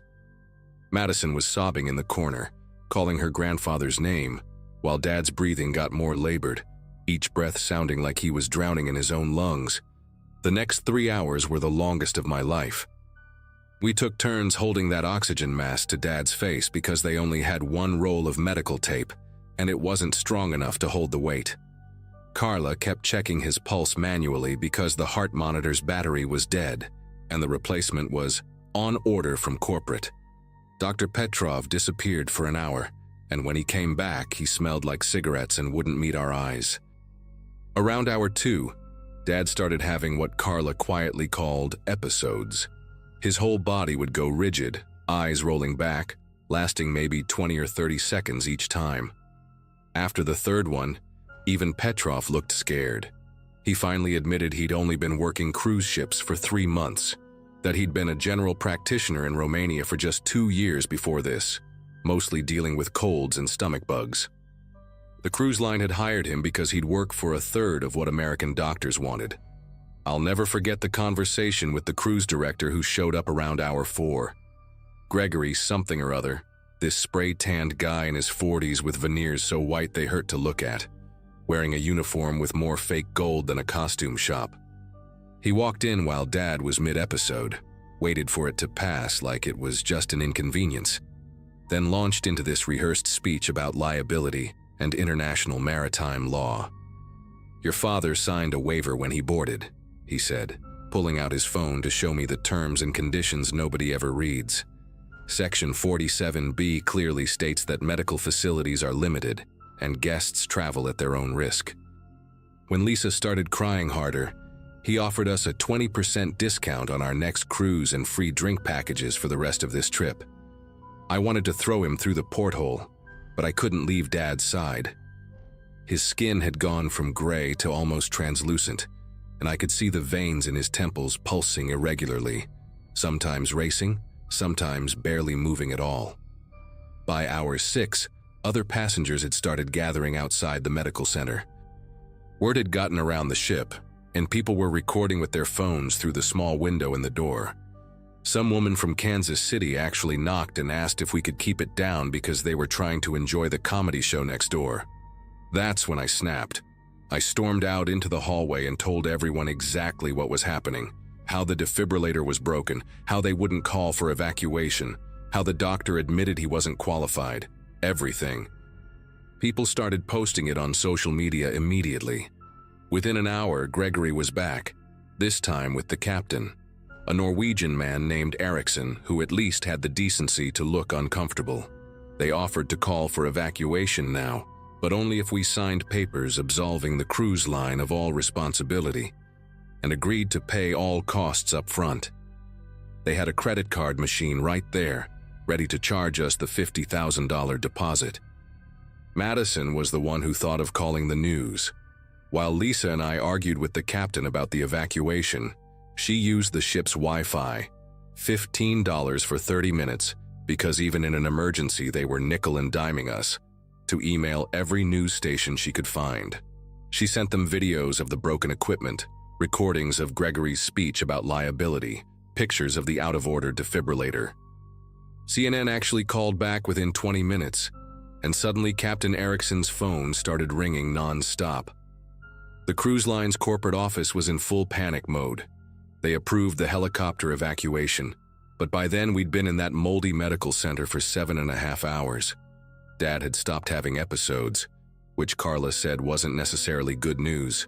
Madison was sobbing in the corner, calling her grandfather's name, while Dad's breathing got more labored, each breath sounding like he was drowning in his own lungs. The next 3 hours were the longest of my life. We took turns holding that oxygen mask to Dad's face because they only had 1 roll of medical tape, and it wasn't strong enough to hold the weight. Carla kept checking his pulse manually because the heart monitor's battery was dead, and the replacement was on order from corporate. Dr. Petrov disappeared for an hour, and when he came back, he smelled like cigarettes and wouldn't meet our eyes. Around hour 2, Dad started having what Carla quietly called episodes. His whole body would go rigid, eyes rolling back, lasting maybe 20 or 30 seconds each time. After the third one, even Petrov looked scared. He finally admitted he'd only been working cruise ships for 3 months, that he'd been a general practitioner in Romania for just 2 years before this, mostly dealing with colds and stomach bugs. The cruise line had hired him because he'd work for a third of what American doctors wanted. I'll never forget the conversation with the cruise director who showed up around hour 4. Gregory something or other, this spray-tanned guy in his 40s with veneers so white they hurt to look at, wearing a uniform with more fake gold than a costume shop. He walked in while Dad was mid-episode, waited for it to pass like it was just an inconvenience, then launched into this rehearsed speech about liability and international maritime law. "Your father signed a waiver when he boarded," he said, pulling out his phone to show me the terms and conditions nobody ever reads. Section 47B clearly states that medical facilities are limited and guests travel at their own risk. When Lisa started crying harder, he offered us a 20% discount on our next cruise and free drink packages for the rest of this trip. I wanted to throw him through the porthole, but I couldn't leave Dad's side. His skin had gone from gray to almost translucent, and I could see the veins in his temples pulsing irregularly, sometimes racing, sometimes barely moving at all. By hour 6, other passengers had started gathering outside the medical center. Word had gotten around the ship, and people were recording with their phones through the small window in the door. Some woman from Kansas City actually knocked and asked if we could keep it down because they were trying to enjoy the comedy show next door. That's when I snapped. I stormed out into the hallway and told everyone exactly what was happening, how the defibrillator was broken, how they wouldn't call for evacuation, how the doctor admitted he wasn't qualified, everything. People started posting it on social media immediately. Within an hour, Gregory was back, this time with the captain, a Norwegian man named Eriksson who at least had the decency to look uncomfortable. They offered to call for evacuation now, but only if we signed papers absolving the cruise line of all responsibility, and agreed to pay all costs up front. They had a credit card machine right there, ready to charge us the $50,000 deposit. Madison was the one who thought of calling the news. While Lisa and I argued with the captain about the evacuation, she used the ship's Wi-Fi, $15 for 30 minutes, because even in an emergency they were nickel and diming us, to email every news station she could find. She sent them videos of the broken equipment, recordings of Gregory's speech about liability, pictures of the out-of-order defibrillator. CNN actually called back within 20 minutes, and suddenly Captain Eriksson's phone started ringing non-stop. The cruise line's corporate office was in full panic mode. They approved the helicopter evacuation, but by then we'd been in that moldy medical center for 7.5 hours. Dad had stopped having episodes, which Carla said wasn't necessarily good news.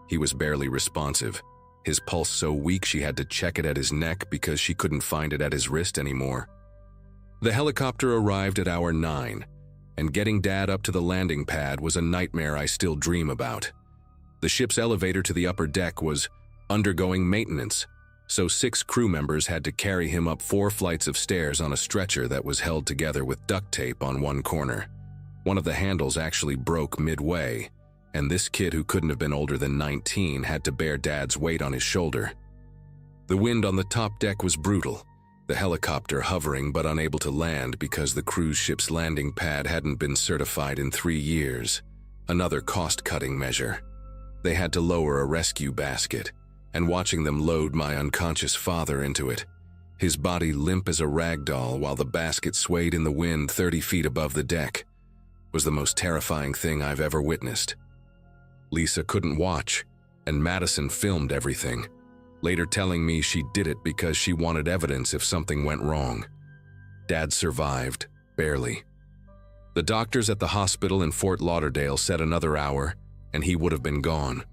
He was barely responsive, his pulse so weak she had to check it at his neck because she couldn't find it at his wrist anymore. The helicopter arrived at hour 9, and getting Dad up to the landing pad was a nightmare I still dream about. The ship's elevator to the upper deck was undergoing maintenance, so 6 crew members had to carry him up 4 flights of stairs on a stretcher that was held together with duct tape on one corner. One of the handles actually broke midway, and this kid who couldn't have been older than 19 had to bear Dad's weight on his shoulder. The wind on the top deck was brutal, the helicopter hovering but unable to land because the cruise ship's landing pad hadn't been certified in 3 years, another cost-cutting measure. They had to lower a rescue basket, and watching them load my unconscious father into it, his body limp as a rag doll while the basket swayed in the wind 30 feet above the deck, was the most terrifying thing I've ever witnessed. Lisa couldn't watch, and Madison filmed everything, later telling me she did it because she wanted evidence if something went wrong. Dad survived, barely. The doctors at the hospital in Fort Lauderdale said another hour, and he would have been gone.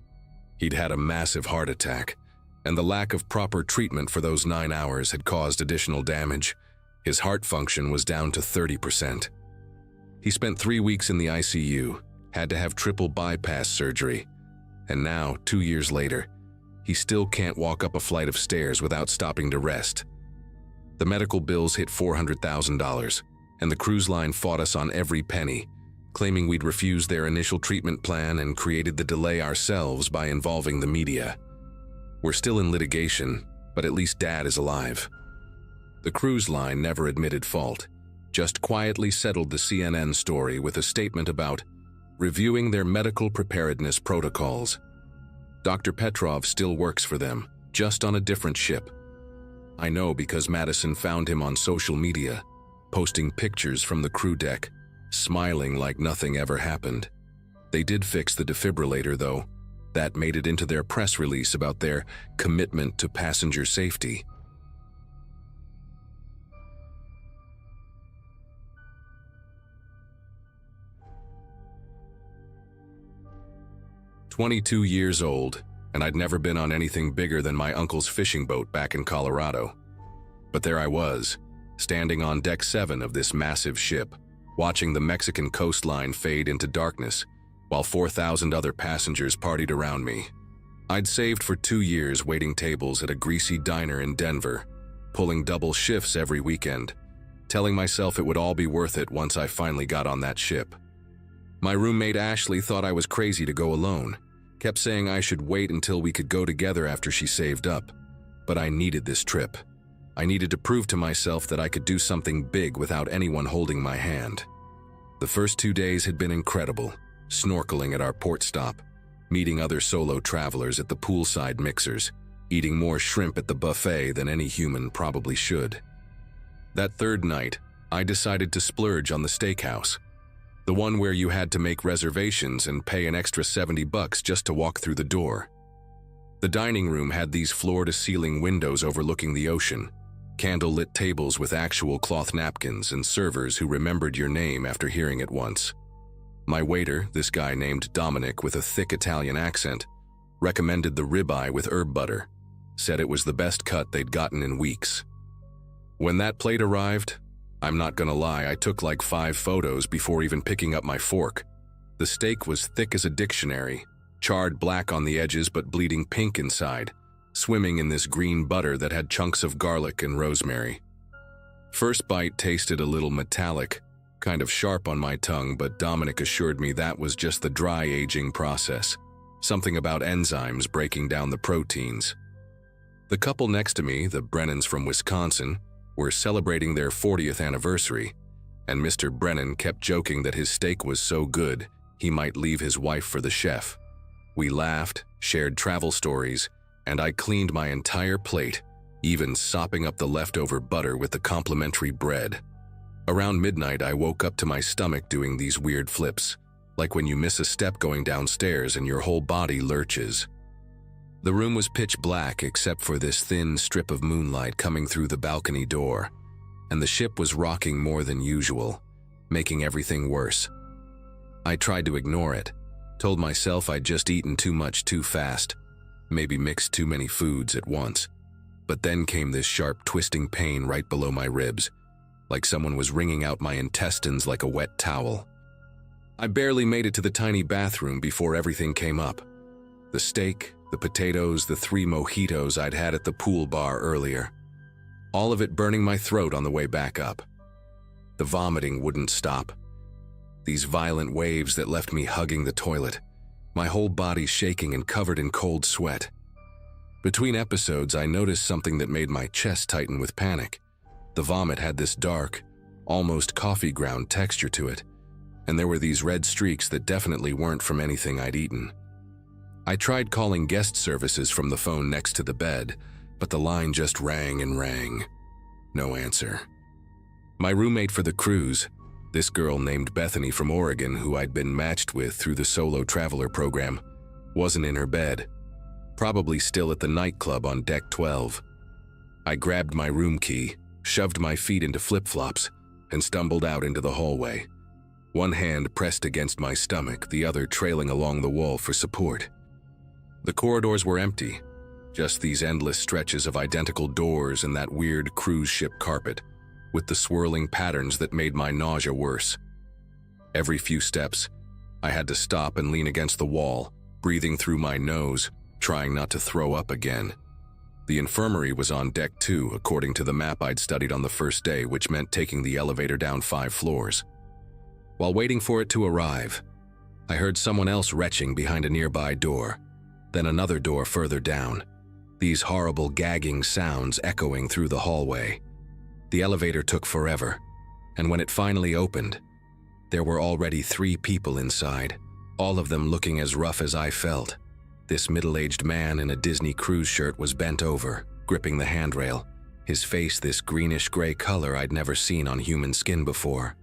He'd had a massive heart attack, and the lack of proper treatment for those 9 hours had caused additional damage. His heart function was down to 30%. He spent 3 weeks in the ICU, had to have triple bypass surgery, and now, 2 years later, he still can't walk up a flight of stairs without stopping to rest. The medical bills hit $400,000, and the cruise line fought us on every penny, claiming we'd refused their initial treatment plan and created the delay ourselves by involving the media. We're still in litigation, but at least Dad is alive. The cruise line never admitted fault, just quietly settled the CNN story with a statement about reviewing their medical preparedness protocols. Dr. Petrov still works for them, just on a different ship. I know because Madison found him on social media, posting pictures from the crew deck, smiling like nothing ever happened. They did fix the defibrillator, though. That made it into their press release about their commitment to passenger safety. "22 years old, and I'd never been on anything bigger than my uncle's fishing boat back in Colorado. But there I was, standing on deck 7 of this massive ship, watching the Mexican coastline fade into darkness, while 4,000 other passengers partied around me. I'd saved for 2 years waiting tables at a greasy diner in Denver, pulling double shifts every weekend, telling myself it would all be worth it once I finally got on that ship. My roommate Ashley thought I was crazy to go alone, kept saying I should wait until we could go together after she saved up. But I needed this trip. I needed to prove to myself that I could do something big without anyone holding my hand. The first 2 days had been incredible, snorkeling at our port stop, meeting other solo travelers at the poolside mixers, eating more shrimp at the buffet than any human probably should. That third night, I decided to splurge on the steakhouse, the one where you had to make reservations and pay an extra $70 just to walk through the door. The dining room had these floor-to-ceiling windows overlooking the ocean, candle-lit tables with actual cloth napkins, and servers who remembered your name after hearing it once. My waiter, this guy named Dominic with a thick Italian accent, recommended the ribeye with herb butter, said it was the best cut they'd gotten in weeks. When that plate arrived, I'm not gonna lie, I took like 5 photos before even picking up my fork. The steak was thick as a dictionary, charred black on the edges but bleeding pink inside, swimming in this green butter that had chunks of garlic and rosemary. First bite tasted a little metallic, kind of sharp on my tongue, but Dominic assured me that was just the dry aging process, something about enzymes breaking down the proteins. The couple next to me, the Brennans from Wisconsin, were celebrating their 40th anniversary, and Mr. Brennan kept joking that his steak was so good he might leave his wife for the chef. We laughed, shared travel stories, and I cleaned my entire plate, even sopping up the leftover butter with the complimentary bread. Around midnight, I woke up to my stomach doing these weird flips, like when you miss a step going downstairs and your whole body lurches. The room was pitch black except for this thin strip of moonlight coming through the balcony door, and the ship was rocking more than usual, making everything worse. I tried to ignore it, told myself I'd just eaten too much too fast, maybe mixed too many foods at once. But then came this sharp, twisting pain right below my ribs, like someone was wringing out my intestines like a wet towel. I barely made it to the tiny bathroom before everything came up. The steak, the potatoes, the 3 mojitos I'd had at the pool bar earlier. All of it burning my throat on the way back up. The vomiting wouldn't stop. These violent waves that left me hugging the toilet, my whole body shaking and covered in cold sweat. Between episodes, I noticed something that made my chest tighten with panic. The vomit had this dark, almost coffee ground texture to it, and there were these red streaks that definitely weren't from anything I'd eaten. I tried calling guest services from the phone next to the bed, but the line just rang and rang. No answer. My roommate for the cruise, this girl named Bethany from Oregon who I'd been matched with through the solo traveler program, wasn't in her bed, probably still at the nightclub on deck 12. I grabbed my room key, shoved my feet into flip-flops, and stumbled out into the hallway. One hand pressed against my stomach, the other trailing along the wall for support. The corridors were empty, just these endless stretches of identical doors and that weird cruise ship carpet, with the swirling patterns that made my nausea worse. Every few steps, I had to stop and lean against the wall, breathing through my nose, trying not to throw up again. The infirmary was on deck 2, according to the map I'd studied on the first day, which meant taking the elevator down 5 floors. While waiting for it to arrive, I heard someone else retching behind a nearby door, then another door further down, these horrible gagging sounds echoing through the hallway. The elevator took forever, and when it finally opened, there were already 3 people inside, all of them looking as rough as I felt. This middle-aged man in a Disney cruise shirt was bent over, gripping the handrail, his face this greenish-gray color I'd never seen on human skin before.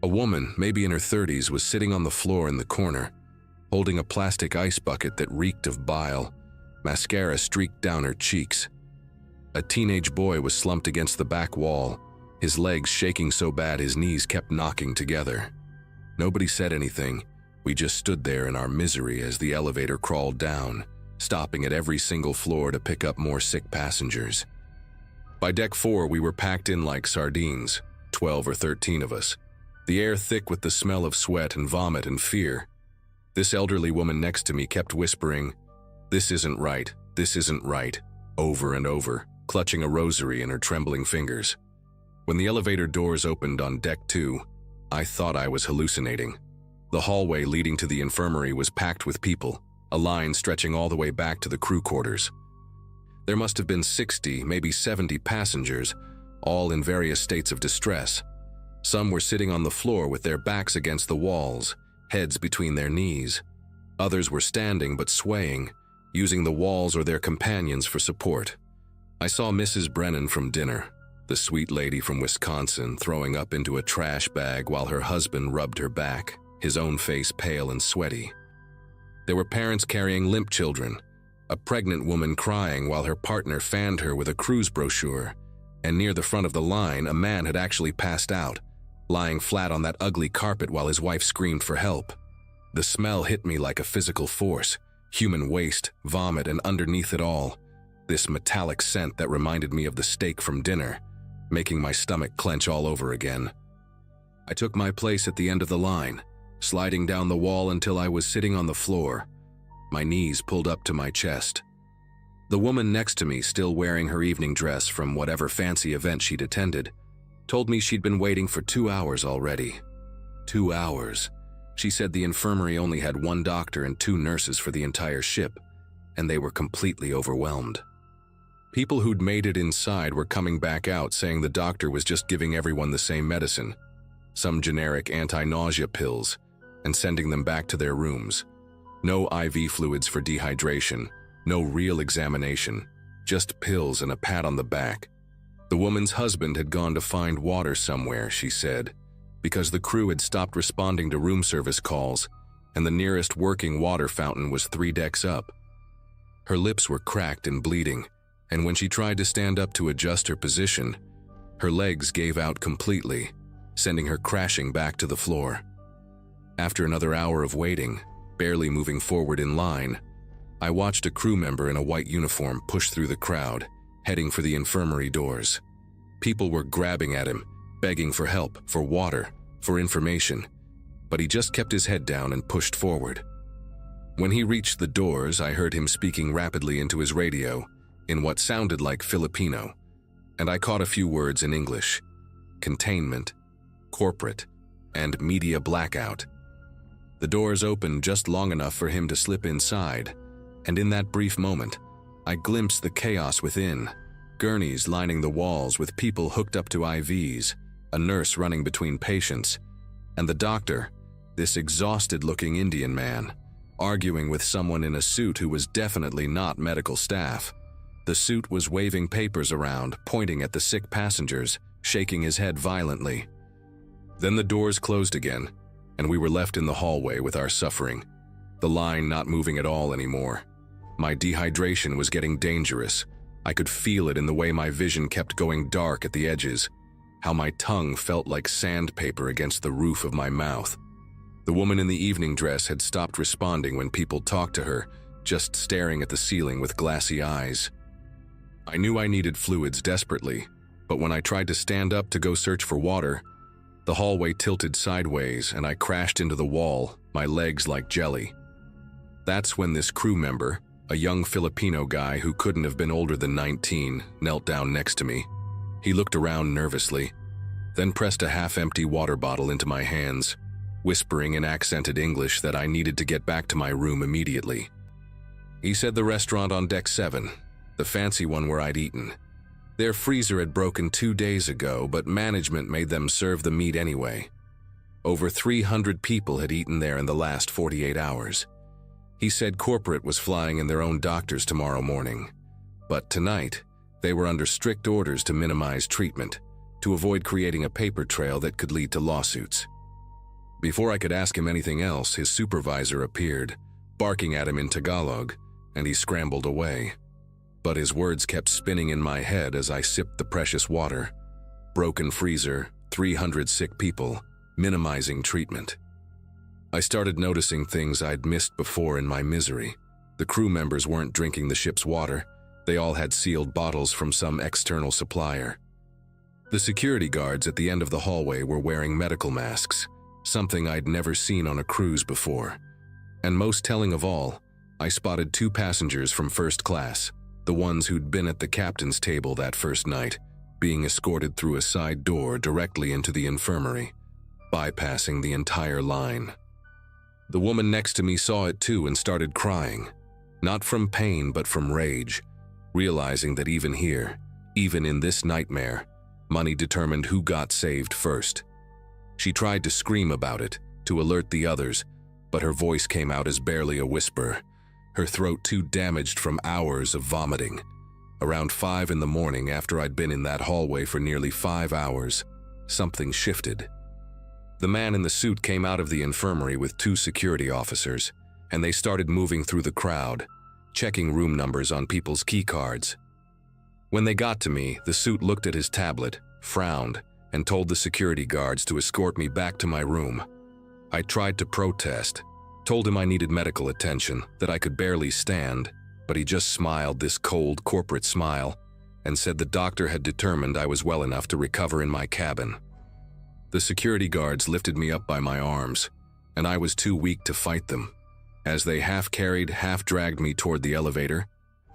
A woman, maybe in her 30s, was sitting on the floor in the corner, holding a plastic ice bucket that reeked of bile. Mascara streaked down her cheeks. A teenage boy was slumped against the back wall, his legs shaking so bad his knees kept knocking together. Nobody said anything. We just stood there in our misery as the elevator crawled down, stopping at every single floor to pick up more sick passengers. By deck 4, we were packed in like sardines, 12 or 13 of us. The air thick with the smell of sweat and vomit and fear. This elderly woman next to me kept whispering, "This isn't right, this isn't right," over and over, clutching a rosary in her trembling fingers. When the elevator doors opened on deck 2, I thought I was hallucinating. The hallway leading to the infirmary was packed with people, a line stretching all the way back to the crew quarters. There must have been 60, maybe 70 passengers, all in various states of distress. Some were sitting on the floor with their backs against the walls, heads between their knees. Others were standing but swaying, using the walls or their companions for support. I saw Mrs. Brennan from dinner, the sweet lady from Wisconsin, throwing up into a trash bag while her husband rubbed her back, his own face pale and sweaty. There were parents carrying limp children, a pregnant woman crying while her partner fanned her with a cruise brochure, and near the front of the line, a man had actually passed out, lying flat on that ugly carpet while his wife screamed for help. The smell hit me like a physical force, human waste, vomit, and underneath it all, this metallic scent that reminded me of the steak from dinner, making my stomach clench all over again. I took my place at the end of the line, sliding down the wall until I was sitting on the floor, my knees pulled up to my chest. The woman next to me, still wearing her evening dress from whatever fancy event she'd attended, told me she'd been waiting for 2 hours already. 2 hours. She said the infirmary only had 1 doctor and 2 nurses for the entire ship, and they were completely overwhelmed. People who'd made it inside were coming back out saying the doctor was just giving everyone the same medicine, some generic anti-nausea pills, and sending them back to their rooms. No IV fluids for dehydration, no real examination, just pills and a pat on the back. The woman's husband had gone to find water somewhere, she said, because the crew had stopped responding to room service calls, and the nearest working water fountain was 3 decks up. Her lips were cracked and bleeding, and when she tried to stand up to adjust her position, her legs gave out completely, sending her crashing back to the floor. After another hour of waiting, barely moving forward in line, I watched a crew member in a white uniform push through the crowd, heading for the infirmary doors. People were grabbing at him, begging for help, for water, for information, but he just kept his head down and pushed forward. When he reached the doors, I heard him speaking rapidly into his radio, in what sounded like Filipino, and I caught a few words in English: containment, corporate, and media blackout. The doors opened just long enough for him to slip inside, and in that brief moment, I glimpsed the chaos within, gurneys lining the walls with people hooked up to IVs, a nurse running between patients, and the doctor, this exhausted-looking Indian man, arguing with someone in a suit who was definitely not medical staff. The suit was waving papers around, pointing at the sick passengers, shaking his head violently. Then the doors closed again, and we were left in the hallway with our suffering, the line not moving at all anymore. My dehydration was getting dangerous. I could feel it in the way my vision kept going dark at the edges, how my tongue felt like sandpaper against the roof of my mouth. The woman in the evening dress had stopped responding when people talked to her, just staring at the ceiling with glassy eyes. I knew I needed fluids desperately, but when I tried to stand up to go search for water, the hallway tilted sideways and I crashed into the wall, my legs like jelly. That's when this crew member, a young Filipino guy who couldn't have been older than 19, knelt down next to me. He looked around nervously, then pressed a half-empty water bottle into my hands, whispering in accented English that I needed to get back to my room immediately. He said the restaurant on deck 7, the fancy one where I'd eaten. Their freezer had broken 2 days ago, but management made them serve the meat anyway. Over 300 people had eaten there in the last 48 hours. He said corporate was flying in their own doctors tomorrow morning, but tonight, they were under strict orders to minimize treatment, to avoid creating a paper trail that could lead to lawsuits. Before I could ask him anything else, his supervisor appeared, barking at him in Tagalog, and he scrambled away. But his words kept spinning in my head as I sipped the precious water. Broken freezer, 300 sick people, minimizing treatment. I started noticing things I'd missed before in my misery. The crew members weren't drinking the ship's water. They all had sealed bottles from some external supplier. The security guards at the end of the hallway were wearing medical masks, something I'd never seen on a cruise before. And most telling of all, I spotted 2 passengers from first class, the ones who'd been at the captain's table that first night, being escorted through a side door directly into the infirmary, bypassing the entire line. The woman next to me saw it too and started crying, not from pain but from rage, realizing that even here, even in this nightmare, money determined who got saved first. She tried to scream about it, to alert the others, but her voice came out as barely a whisper, her throat too damaged from hours of vomiting. Around 5 in the morning, after I'd been in that hallway for nearly 5 hours, something shifted. The man in the suit came out of the infirmary with 2 security officers, and they started moving through the crowd, checking room numbers on people's key cards. When they got to me, the suit looked at his tablet, frowned, and told the security guards to escort me back to my room. I tried to protest, told him I needed medical attention, that I could barely stand, but he just smiled this cold corporate smile and said the doctor had determined I was well enough to recover in my cabin. The security guards lifted me up by my arms, and I was too weak to fight them. As they half-carried, half-dragged me toward the elevator,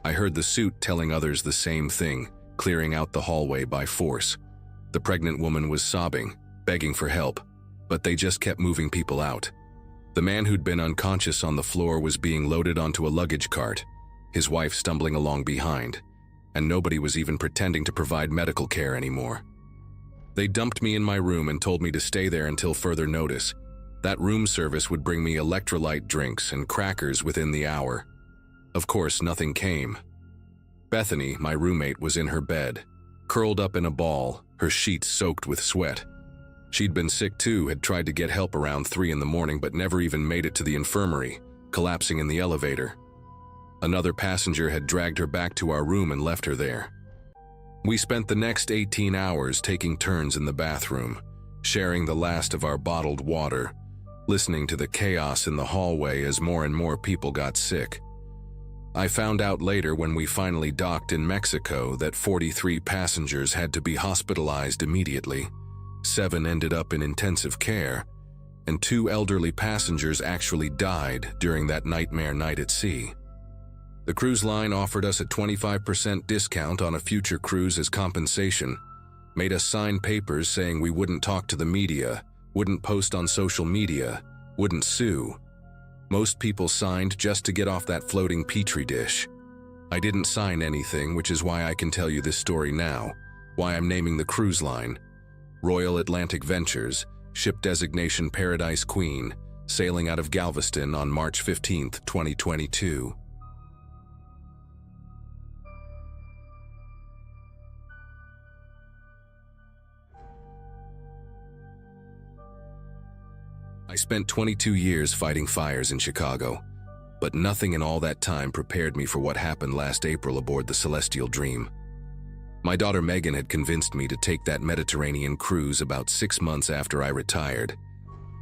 I heard the suit telling others the same thing, clearing out the hallway by force. The pregnant woman was sobbing, begging for help, but they just kept moving people out. The man who'd been unconscious on the floor was being loaded onto a luggage cart, his wife stumbling along behind, and nobody was even pretending to provide medical care anymore. They dumped me in my room and told me to stay there until further notice. That room service would bring me electrolyte drinks and crackers within the hour. Of course, nothing came. Bethany, my roommate, was in her bed, curled up in a ball, her sheets soaked with sweat. She'd been sick too, had tried to get help around 3 in the morning but never even made it to the infirmary, collapsing in the elevator. Another passenger had dragged her back to our room and left her there. We spent the next 18 hours taking turns in the bathroom, sharing the last of our bottled water, listening to the chaos in the hallway as more and more people got sick. I found out later when we finally docked in Mexico that 43 passengers had to be hospitalized immediately, 7 ended up in intensive care, and 2 elderly passengers actually died during that nightmare night at sea. The cruise line offered us a 25% discount on a future cruise as compensation, made us sign papers saying we wouldn't talk to the media, wouldn't post on social media, wouldn't sue. Most people signed just to get off that floating petri dish. I didn't sign anything, which is why I can tell you this story now, why I'm naming the cruise line Royal Atlantic Ventures, ship designation Paradise Queen, sailing out of Galveston on March 15, 2022. I spent 22 years fighting fires in Chicago, but nothing in all that time prepared me for what happened last April aboard the Celestial Dream. My daughter Megan had convinced me to take that Mediterranean cruise about 6 months after I retired.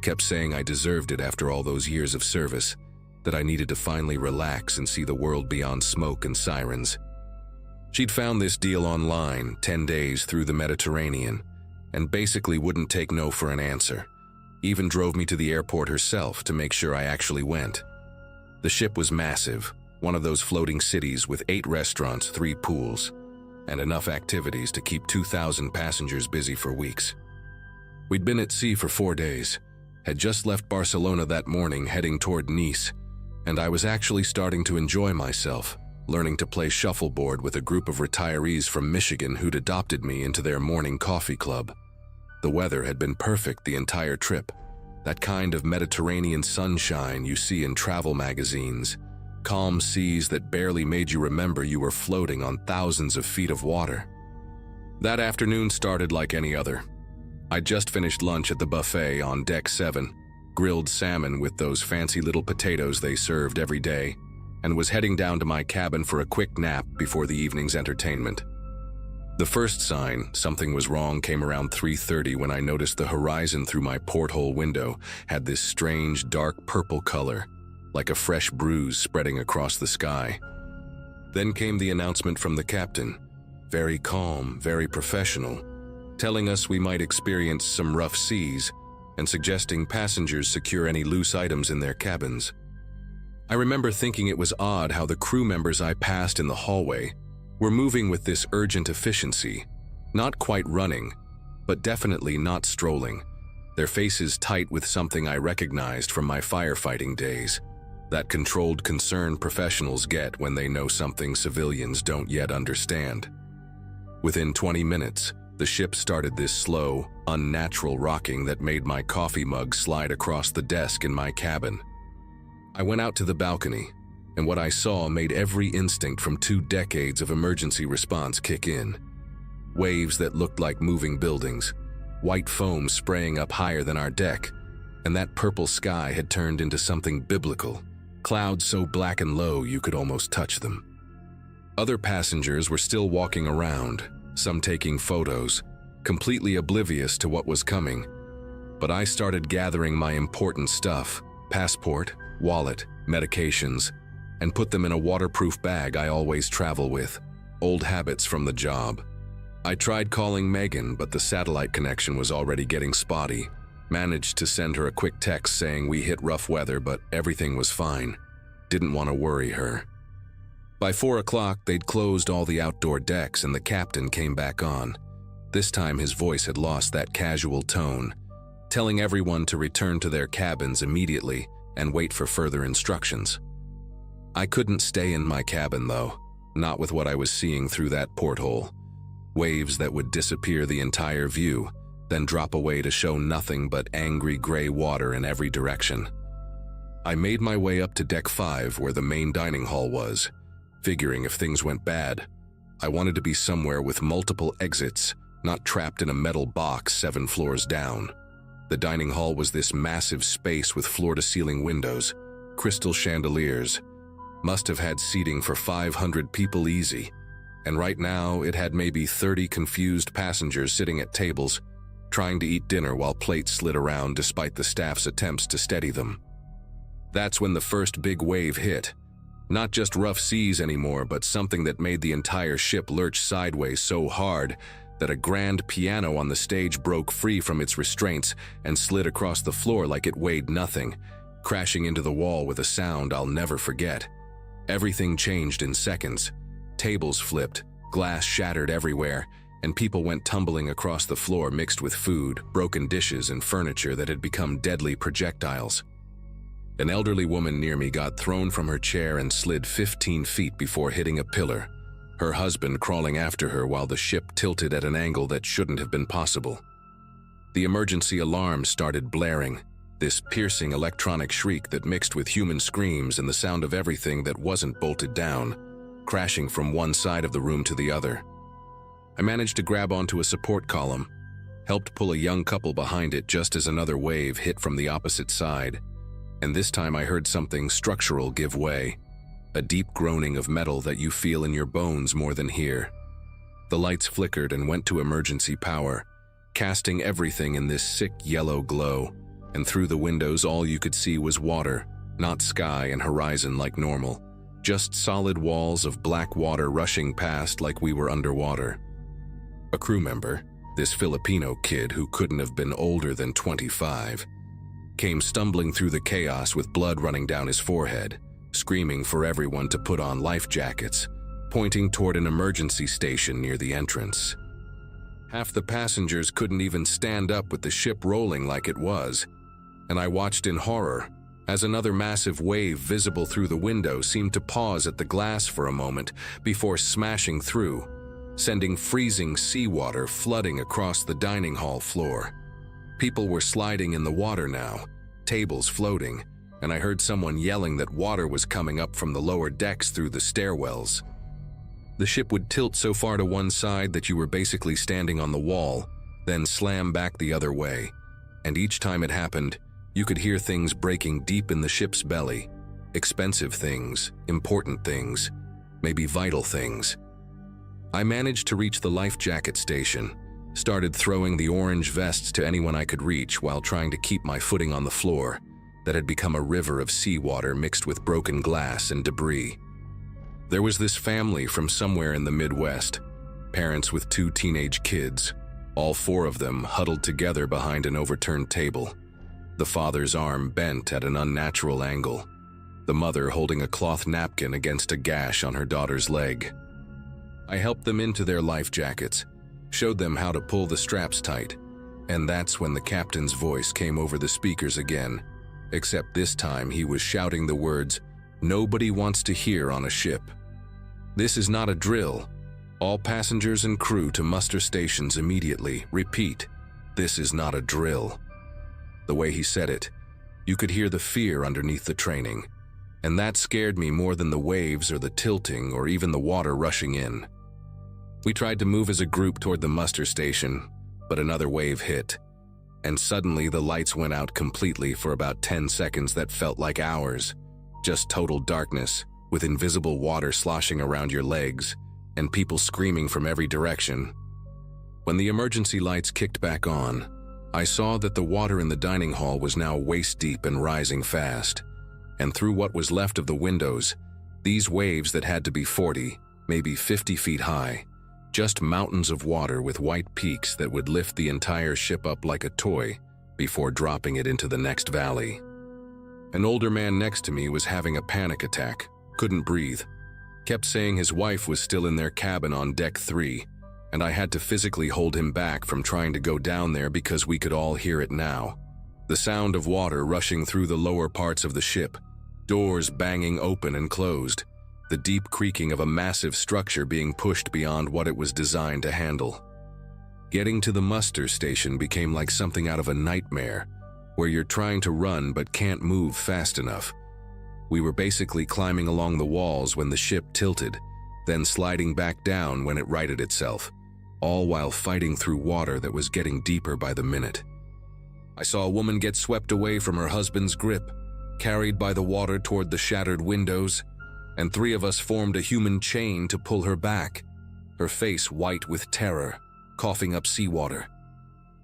Kept saying I deserved it after all those years of service, that I needed to finally relax and see the world beyond smoke and sirens. She'd found this deal online, 10 days through the Mediterranean, and basically wouldn't take no for an answer. Even drove me to the airport herself to make sure I actually went. The ship was massive, one of those floating cities with 8 restaurants, 3 pools, and enough activities to keep 2,000 passengers busy for weeks. We'd been at sea for 4 days, had just left Barcelona that morning heading toward Nice, and I was actually starting to enjoy myself, learning to play shuffleboard with a group of retirees from Michigan who'd adopted me into their morning coffee club. The weather had been perfect the entire trip. That kind of Mediterranean sunshine you see in travel magazines. Calm seas that barely made you remember you were floating on thousands of feet of water. That afternoon started like any other. I'd just finished lunch at the buffet on Deck 7, grilled salmon with those fancy little potatoes they served every day, and was heading down to my cabin for a quick nap before the evening's entertainment. The first sign something was wrong came around 3:30 when I noticed the horizon through my porthole window had this strange dark purple color, like a fresh bruise spreading across the sky. Then came the announcement from the captain, very calm, very professional, telling us we might experience some rough seas and suggesting passengers secure any loose items in their cabins. I remember thinking it was odd how the crew members I passed in the hallway were moving with this urgent efficiency, not quite running, but definitely not strolling, their faces tight with something I recognized from my firefighting days, that controlled concern professionals get when they know something civilians don't yet understand. Within 20 minutes, the ship started this slow, unnatural rocking that made my coffee mug slide across the desk in my cabin. I went out to the balcony, and what I saw made every instinct from 2 decades of emergency response kick in. Waves that looked like moving buildings, white foam spraying up higher than our deck, and that purple sky had turned into something biblical, clouds so black and low you could almost touch them. Other passengers were still walking around, some taking photos, completely oblivious to what was coming. But I started gathering my important stuff, passport, wallet, medications, and put them in a waterproof bag I always travel with, old habits from the job. I tried calling Megan, but the satellite connection was already getting spotty. Managed to send her a quick text saying we hit rough weather, but everything was fine. Didn't want to worry her. By 4 o'clock, they'd closed all the outdoor decks and the captain came back on. This time his voice had lost that casual tone, telling everyone to return to their cabins immediately and wait for further instructions. I couldn't stay in my cabin though, not with what I was seeing through that porthole. Waves that would disappear the entire view, then drop away to show nothing but angry gray water in every direction. I made my way up to Deck 5 where the main dining hall was, figuring if things went bad, I wanted to be somewhere with multiple exits, not trapped in a metal box 7 floors down. The dining hall was this massive space with floor-to-ceiling windows, crystal chandeliers. Must have had seating for 500 people easy, and right now it had maybe 30 confused passengers sitting at tables, trying to eat dinner while plates slid around despite the staff's attempts to steady them. That's when the first big wave hit. Not just rough seas anymore, but something that made the entire ship lurch sideways so hard that a grand piano on the stage broke free from its restraints and slid across the floor like it weighed nothing, crashing into the wall with a sound I'll never forget. Everything changed in seconds. Tables flipped, glass shattered everywhere, and people went tumbling across the floor mixed with food, broken dishes, and furniture that had become deadly projectiles. An elderly woman near me got thrown from her chair and slid 15 feet before hitting a pillar, her husband crawling after her while the ship tilted at an angle that shouldn't have been possible. The emergency alarm started blaring, this piercing electronic shriek that mixed with human screams and the sound of everything that wasn't bolted down, crashing from one side of the room to the other. I managed to grab onto a support column, helped pull a young couple behind it just as another wave hit from the opposite side. And this time I heard something structural give way, a deep groaning of metal that you feel in your bones more than hear. The lights flickered and went to emergency power, casting everything in this sick yellow glow, and through the windows all you could see was water, not sky and horizon like normal, just solid walls of black water rushing past like we were underwater. A crew member, this Filipino kid who couldn't have been older than 25, came stumbling through the chaos with blood running down his forehead, screaming for everyone to put on life jackets, pointing toward an emergency station near the entrance. Half the passengers couldn't even stand up with the ship rolling like it was, and I watched in horror as another massive wave visible through the window seemed to pause at the glass for a moment before smashing through, sending freezing seawater flooding across the dining hall floor. People were sliding in the water now, tables floating, and I heard someone yelling that water was coming up from the lower decks through the stairwells. The ship would tilt so far to one side that you were basically standing on the wall, then slam back the other way, and each time it happened, you could hear things breaking deep in the ship's belly. Expensive things, important things, maybe vital things. I managed to reach the life jacket station, started throwing the orange vests to anyone I could reach while trying to keep my footing on the floor that had become a river of seawater mixed with broken glass and debris. There was this family from somewhere in the Midwest, parents with 2 teenage kids, all 4 of them huddled together behind an overturned table, the father's arm bent at an unnatural angle, the mother holding a cloth napkin against a gash on her daughter's leg. I helped them into their life jackets, showed them how to pull the straps tight, and that's when the captain's voice came over the speakers again, except this time he was shouting the words nobody wants to hear on a ship. This is not a drill. All passengers and crew to muster stations immediately. Repeat, this is not a drill. The way he said it, you could hear the fear underneath the training, and that scared me more than the waves or the tilting or even the water rushing in. We tried to move as a group toward the muster station, but another wave hit, and suddenly the lights went out completely for about 10 seconds that felt like hours. Just total darkness, with invisible water sloshing around your legs, and people screaming from every direction. When the emergency lights kicked back on, I saw that the water in the dining hall was now waist-deep and rising fast, and through what was left of the windows, these waves that had to be 40, maybe 50 feet high, just mountains of water with white peaks that would lift the entire ship up like a toy before dropping it into the next valley. An older man next to me was having a panic attack, couldn't breathe, kept saying his wife was still in their cabin on deck 3, and I had to physically hold him back from trying to go down there because we could all hear it now. The sound of water rushing through the lower parts of the ship, doors banging open and closed, the deep creaking of a massive structure being pushed beyond what it was designed to handle. Getting to the muster station became like something out of a nightmare, where you're trying to run but can't move fast enough. We were basically climbing along the walls when the ship tilted, then sliding back down when it righted itself, all while fighting through water that was getting deeper by the minute. I saw a woman get swept away from her husband's grip, carried by the water toward the shattered windows, and 3 of us formed a human chain to pull her back, her face white with terror, coughing up seawater.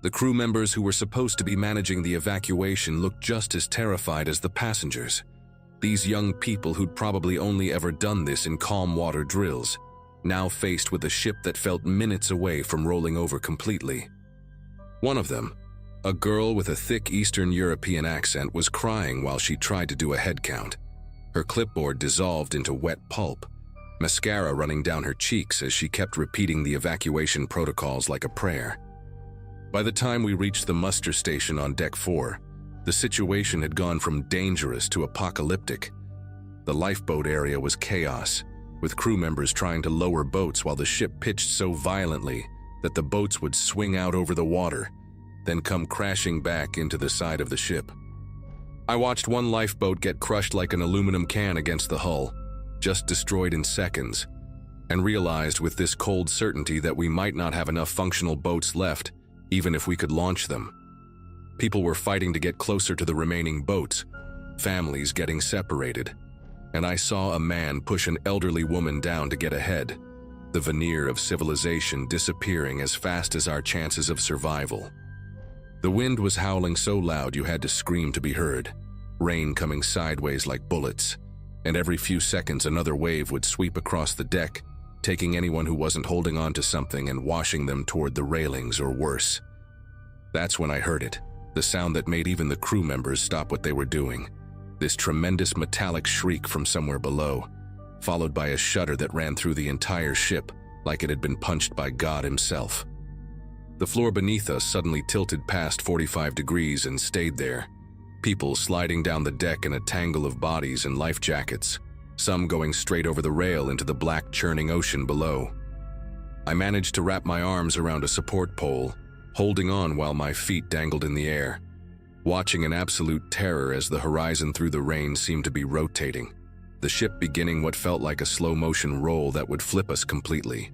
The crew members who were supposed to be managing the evacuation looked just as terrified as the passengers. These young people who'd probably only ever done this in calm water drills, now faced with a ship that felt minutes away from rolling over completely. One of them, a girl with a thick Eastern European accent, was crying while she tried to do a head count. Her clipboard dissolved into wet pulp, mascara running down her cheeks as she kept repeating the evacuation protocols like a prayer. By the time we reached the muster station on deck 4, the situation had gone from dangerous to apocalyptic. The lifeboat area was chaos, with crew members trying to lower boats while the ship pitched so violently that the boats would swing out over the water, then come crashing back into the side of the ship. I watched one lifeboat get crushed like an aluminum can against the hull, just destroyed in seconds, and realized with this cold certainty that we might not have enough functional boats left, even if we could launch them. People were fighting to get closer to the remaining boats, families getting separated, and I saw a man push an elderly woman down to get ahead, the veneer of civilization disappearing as fast as our chances of survival. The wind was howling so loud you had to scream to be heard, rain coming sideways like bullets, and every few seconds another wave would sweep across the deck, taking anyone who wasn't holding on to something and washing them toward the railings or worse. That's when I heard it, the sound that made even the crew members stop what they were doing, this tremendous metallic shriek from somewhere below, followed by a shudder that ran through the entire ship like it had been punched by God himself. The floor beneath us suddenly tilted past 45 degrees and stayed there, people sliding down the deck in a tangle of bodies in life jackets, some going straight over the rail into the black churning ocean below. I managed to wrap my arms around a support pole, holding on while my feet dangled in the air, watching in absolute terror as the horizon through the rain seemed to be rotating, the ship beginning what felt like a slow-motion roll that would flip us completely.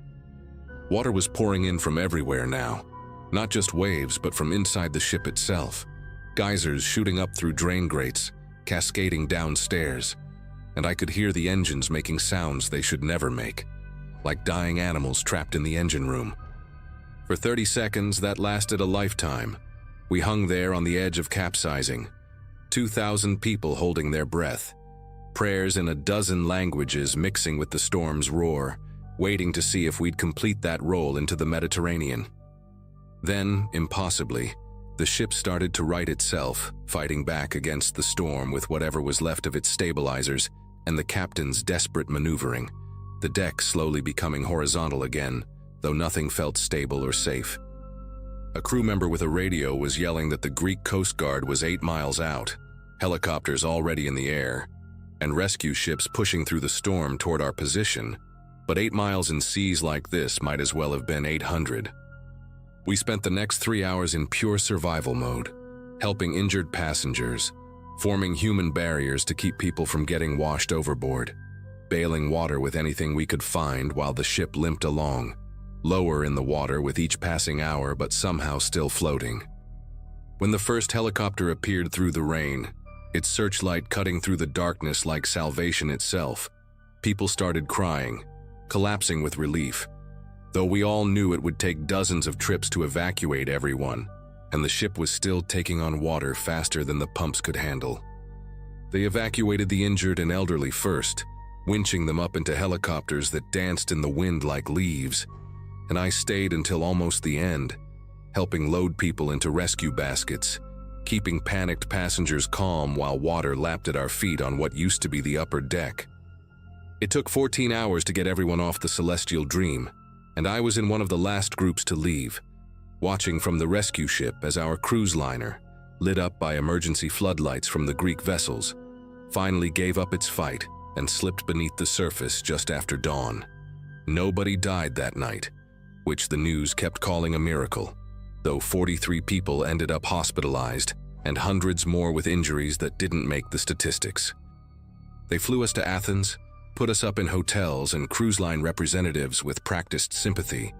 Water was pouring in from everywhere now, not just waves but from inside the ship itself, geysers shooting up through drain grates, cascading downstairs, and I could hear the engines making sounds they should never make, like dying animals trapped in the engine room. For 30 seconds, that lasted a lifetime. We hung there on the edge of capsizing, 2,000 people holding their breath, prayers in a dozen languages mixing with the storm's roar, waiting to see if we'd complete that roll into the Mediterranean. Then, impossibly, the ship started to right itself, fighting back against the storm with whatever was left of its stabilizers and the captain's desperate maneuvering, the deck slowly becoming horizontal again, though nothing felt stable or safe. A crew member with a radio was yelling that the Greek Coast Guard was 8 miles out, helicopters already in the air, and rescue ships pushing through the storm toward our position, but 8 miles in seas like this might as well have been 800. We spent the next 3 hours in pure survival mode, helping injured passengers, forming human barriers to keep people from getting washed overboard, bailing water with anything we could find while the ship limped along, lower in the water with each passing hour but somehow still floating. When the first helicopter appeared through the rain, its searchlight cutting through the darkness like salvation itself, people started crying, collapsing with relief, though we all knew it would take dozens of trips to evacuate everyone, and the ship was still taking on water faster than the pumps could handle. They evacuated the injured and elderly first, winching them up into helicopters that danced in the wind like leaves, and I stayed until almost the end, helping load people into rescue baskets, keeping panicked passengers calm while water lapped at our feet on what used to be the upper deck. It took 14 hours to get everyone off the Celestial Dream, and I was in one of the last groups to leave, watching from the rescue ship as our cruise liner, lit up by emergency floodlights from the Greek vessels, finally gave up its fight and slipped beneath the surface just after dawn. Nobody died that night, which the news kept calling a miracle, though 43 people ended up hospitalized and hundreds more with injuries that didn't make the statistics. They flew us to Athens, put us up in hotels, and cruise line representatives with practiced sympathy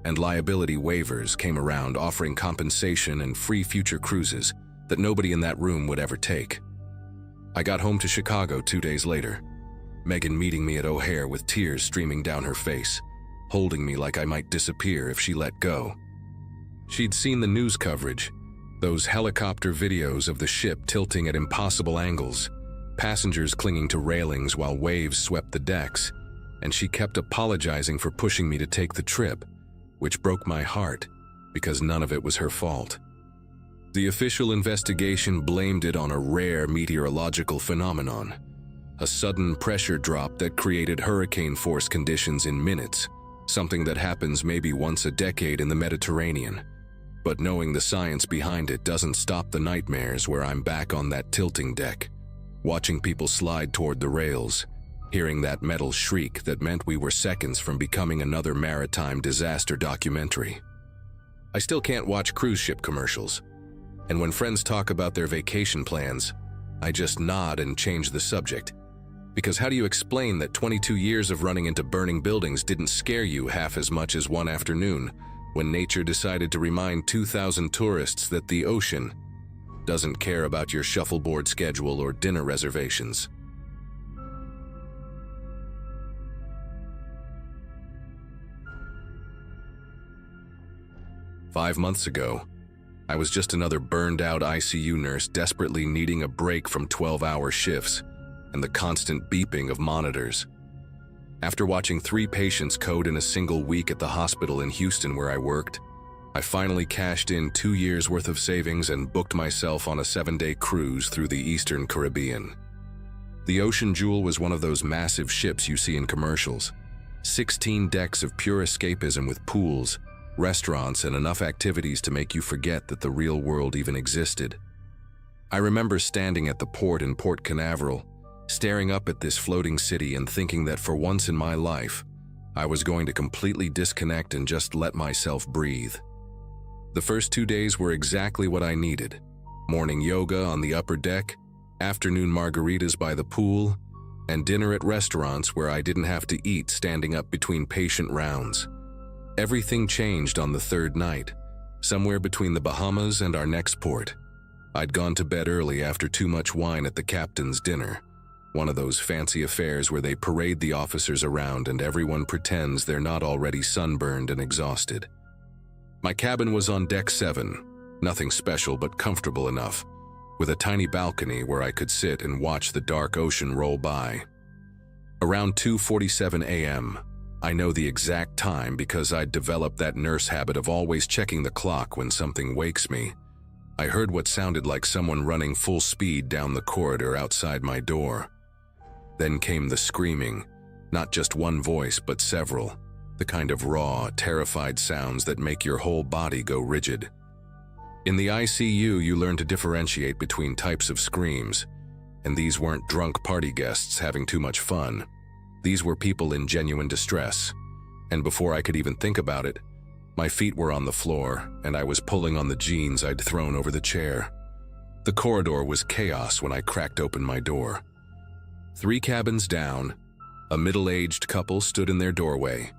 and liability waivers came around offering compensation and free future cruises that nobody in that room would ever take. I got home to Chicago 2 days later, Megan meeting me at O'Hare with tears streaming down her face, holding me like I might disappear if she let go. She'd seen the news coverage, those helicopter videos of the ship tilting at impossible angles, passengers clinging to railings while waves swept the decks, and she kept apologizing for pushing me to take the trip, which broke my heart because none of it was her fault. The official investigation blamed it on a rare meteorological phenomenon, a sudden pressure drop that created hurricane-force conditions in minutes, something that happens maybe once a decade in the Mediterranean. But knowing the science behind it doesn't stop the nightmares where I'm back on that tilting deck, watching people slide toward the rails, hearing that metal shriek that meant we were seconds from becoming another maritime disaster documentary. I still can't watch cruise ship commercials, and when friends talk about their vacation plans, I just nod and change the subject. Because how do you explain that 22 years of running into burning buildings didn't scare you half as much as one afternoon when nature decided to remind 2,000 tourists that the ocean doesn't care about your shuffleboard schedule or dinner reservations? "5 months ago, I was just another burned-out ICU nurse desperately needing a break from 12-hour shifts and the constant beeping of monitors. After watching 3 patients code in a single week at the hospital in Houston where I worked, I finally cashed in 2 years' worth of savings and booked myself on a 7-day cruise through the Eastern Caribbean. The Ocean Jewel was one of those massive ships you see in commercials, 16 decks of pure escapism with pools, restaurants, and enough activities to make you forget that the real world even existed. I remember standing at the port in Port Canaveral, staring up at this floating city and thinking that for once in my life, I was going to completely disconnect and just let myself breathe. The first 2 days were exactly what I needed. Morning yoga on the upper deck, afternoon margaritas by the pool, and dinner at restaurants where I didn't have to eat standing up between patient rounds. Everything changed on the third night, somewhere between the Bahamas and our next port. I'd gone to bed early after too much wine at the captain's dinner, one of those fancy affairs where they parade the officers around and everyone pretends they're not already sunburned and exhausted. My cabin was on deck 7, nothing special but comfortable enough, with a tiny balcony where I could sit and watch the dark ocean roll by. Around 2:47 a.m., I know the exact time because I'd developed that nurse habit of always checking the clock when something wakes me. I heard what sounded like someone running full speed down the corridor outside my door. Then came the screaming, not just one voice but several, the kind of raw, terrified sounds that make your whole body go rigid. In the ICU, you learn to differentiate between types of screams, and these weren't drunk party guests having too much fun. These were people in genuine distress, and before I could even think about it, my feet were on the floor and I was pulling on the jeans I'd thrown over the chair. The corridor was chaos when I cracked open my door. 3 cabins down, a middle-aged couple stood in their doorway,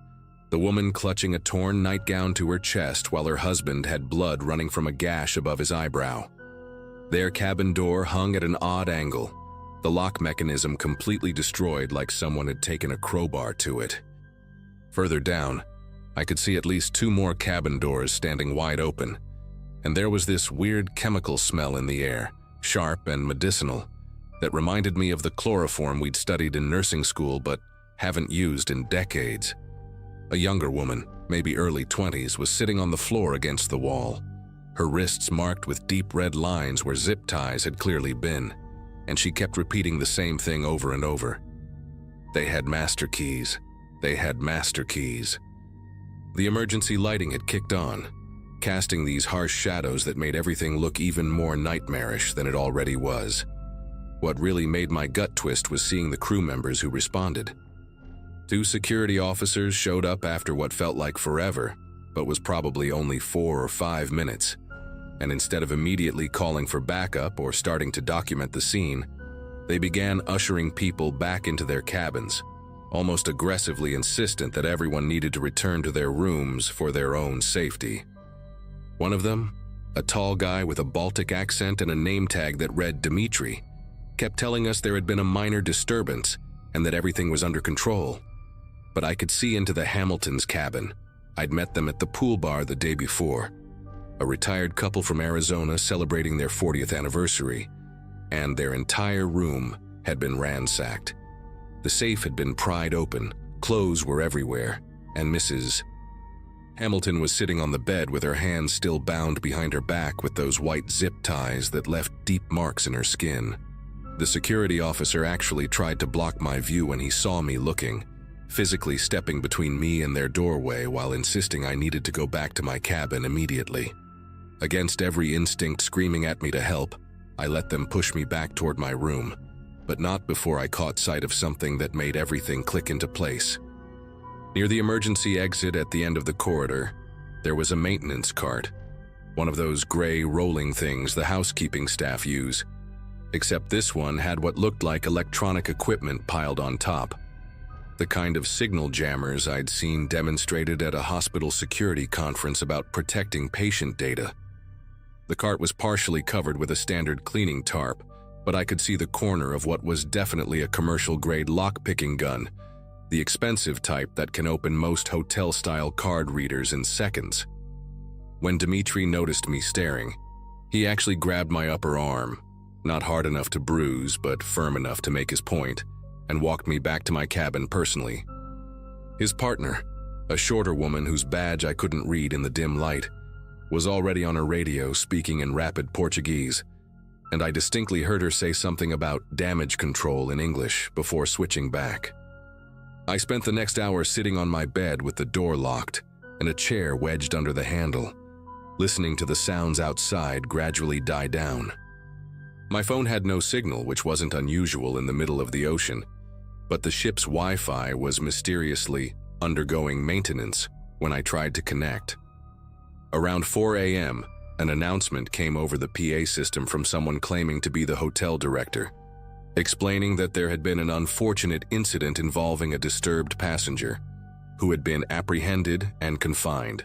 the woman clutching a torn nightgown to her chest while her husband had blood running from a gash above his eyebrow. Their cabin door hung at an odd angle, the lock mechanism completely destroyed like someone had taken a crowbar to it. Further down, I could see at least 2 more cabin doors standing wide open, and there was this weird chemical smell in the air, sharp and medicinal, that reminded me of the chloroform we'd studied in nursing school but haven't used in decades. A younger woman, maybe early 20s, was sitting on the floor against the wall, her wrists marked with deep red lines where zip ties had clearly been, and she kept repeating the same thing over and over. They had master keys. They had master keys. The emergency lighting had kicked on, casting these harsh shadows that made everything look even more nightmarish than it already was. What really made my gut twist was seeing the crew members who responded. 2 security officers showed up after what felt like forever, but was probably only 4 or 5 minutes, and instead of immediately calling for backup or starting to document the scene, they began ushering people back into their cabins, almost aggressively insistent that everyone needed to return to their rooms for their own safety. One of them, a tall guy with a Baltic accent and a name tag that read Dimitri, kept telling us there had been a minor disturbance and that everything was under control. But I could see into the Hamiltons' cabin. I'd met them at the pool bar the day before, a retired couple from Arizona celebrating their 40th anniversary, and their entire room had been ransacked. The safe had been pried open, clothes were everywhere, and Mrs. Hamilton was sitting on the bed with her hands still bound behind her back with those white zip ties that left deep marks in her skin. The security officer actually tried to block my view when he saw me looking, physically stepping between me and their doorway while insisting I needed to go back to my cabin immediately. Against every instinct screaming at me to help, I let them push me back toward my room, but not before I caught sight of something that made everything click into place. Near the emergency exit at the end of the corridor, there was a maintenance cart, one of those gray rolling things the housekeeping staff use, except this one had what looked like electronic equipment piled on top, the kind of signal jammers I'd seen demonstrated at a hospital security conference about protecting patient data. The cart was partially covered with a standard cleaning tarp, but I could see the corner of what was definitely a commercial-grade lock-picking gun, the expensive type that can open most hotel-style card readers in seconds. When Dimitri noticed me staring, he actually grabbed my upper arm, not hard enough to bruise but firm enough to make his point, and walked me back to my cabin personally. His partner, a shorter woman whose badge I couldn't read in the dim light, was already on her radio speaking in rapid Portuguese, and I distinctly heard her say something about damage control in English before switching back. I spent the next hour sitting on my bed with the door locked and a chair wedged under the handle, listening to the sounds outside gradually die down. My phone had no signal, which wasn't unusual in the middle of the ocean, but the ship's Wi-Fi was mysteriously undergoing maintenance when I tried to connect. Around 4 a.m., an announcement came over the PA system from someone claiming to be the hotel director, explaining that there had been an unfortunate incident involving a disturbed passenger who had been apprehended and confined.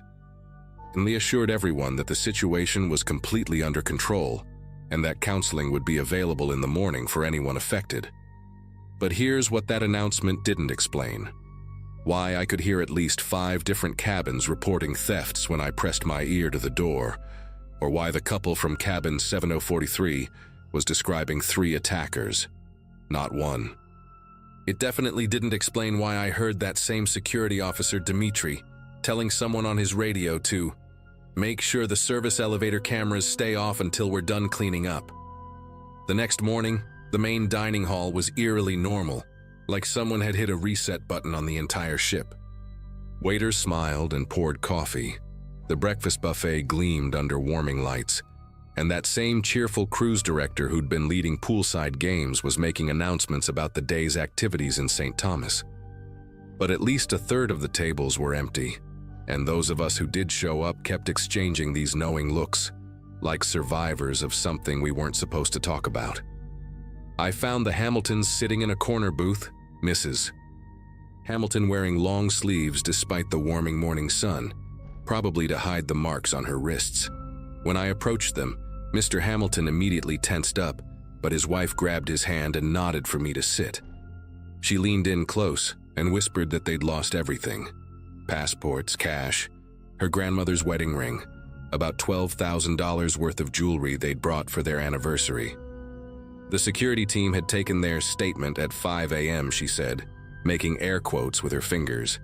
And they assured everyone that the situation was completely under control and that counseling would be available in the morning for anyone affected. But here's what that announcement didn't explain: why I could hear at least 5 different cabins reporting thefts when I pressed my ear to the door, or why the couple from cabin 7043 was describing 3 attackers, not 1. It definitely didn't explain why I heard that same security officer, Dimitri, telling someone on his radio to make sure the service elevator cameras stay off until we're done cleaning up. The next morning, the main dining hall was eerily normal, like someone had hit a reset button on the entire ship. Waiters smiled and poured coffee. The breakfast buffet gleamed under warming lights, and that same cheerful cruise director who'd been leading poolside games was making announcements about the day's activities in St. Thomas. But at least a third of the tables were empty, and those of us who did show up kept exchanging these knowing looks, like survivors of something we weren't supposed to talk about. I found the Hamiltons sitting in a corner booth, Mrs. Hamilton wearing long sleeves despite the warming morning sun, probably to hide the marks on her wrists. When I approached them, Mr. Hamilton immediately tensed up, but his wife grabbed his hand and nodded for me to sit. She leaned in close and whispered that they'd lost everything: passports, cash, her grandmother's wedding ring, about $12,000 worth of jewelry they'd brought for their anniversary. The security team had taken their statement at 5 a.m., she said, making air quotes with her fingers,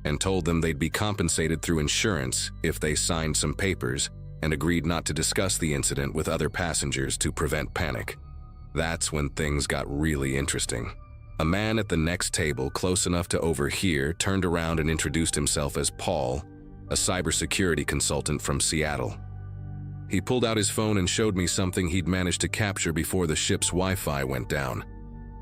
and told them they'd be compensated through insurance if they signed some papers and agreed not to discuss the incident with other passengers to prevent panic. That's when things got really interesting. A man at the next table, close enough to overhear, turned around and introduced himself as Paul, a cybersecurity consultant from Seattle. He pulled out his phone and showed me something he'd managed to capture before the ship's Wi-Fi went down.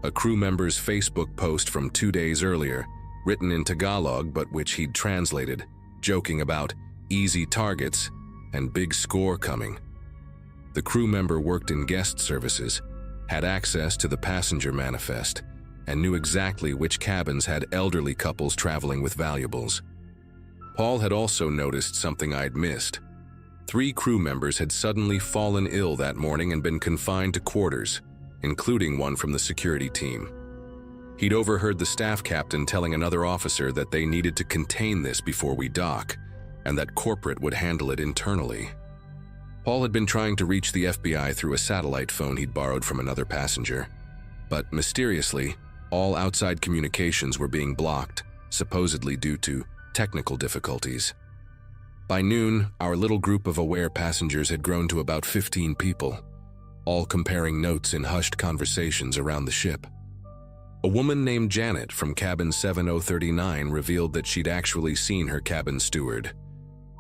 A crew member's Facebook post from 2 days earlier, written in Tagalog but which he'd translated, joking about easy targets and big score coming. The crew member worked in guest services, had access to the passenger manifest, and knew exactly which cabins had elderly couples traveling with valuables. Paul had also noticed something I'd missed. 3 crew members had suddenly fallen ill that morning and been confined to quarters, including one from the security team. He'd overheard the staff captain telling another officer that they needed to contain this before we dock, and that corporate would handle it internally. Paul had been trying to reach the FBI through a satellite phone he'd borrowed from another passenger, but mysteriously, all outside communications were being blocked, supposedly due to technical difficulties. By noon, our little group of aware passengers had grown to about 15 people, all comparing notes in hushed conversations around the ship. A woman named Janet from cabin 7039 revealed that she'd actually seen her cabin steward,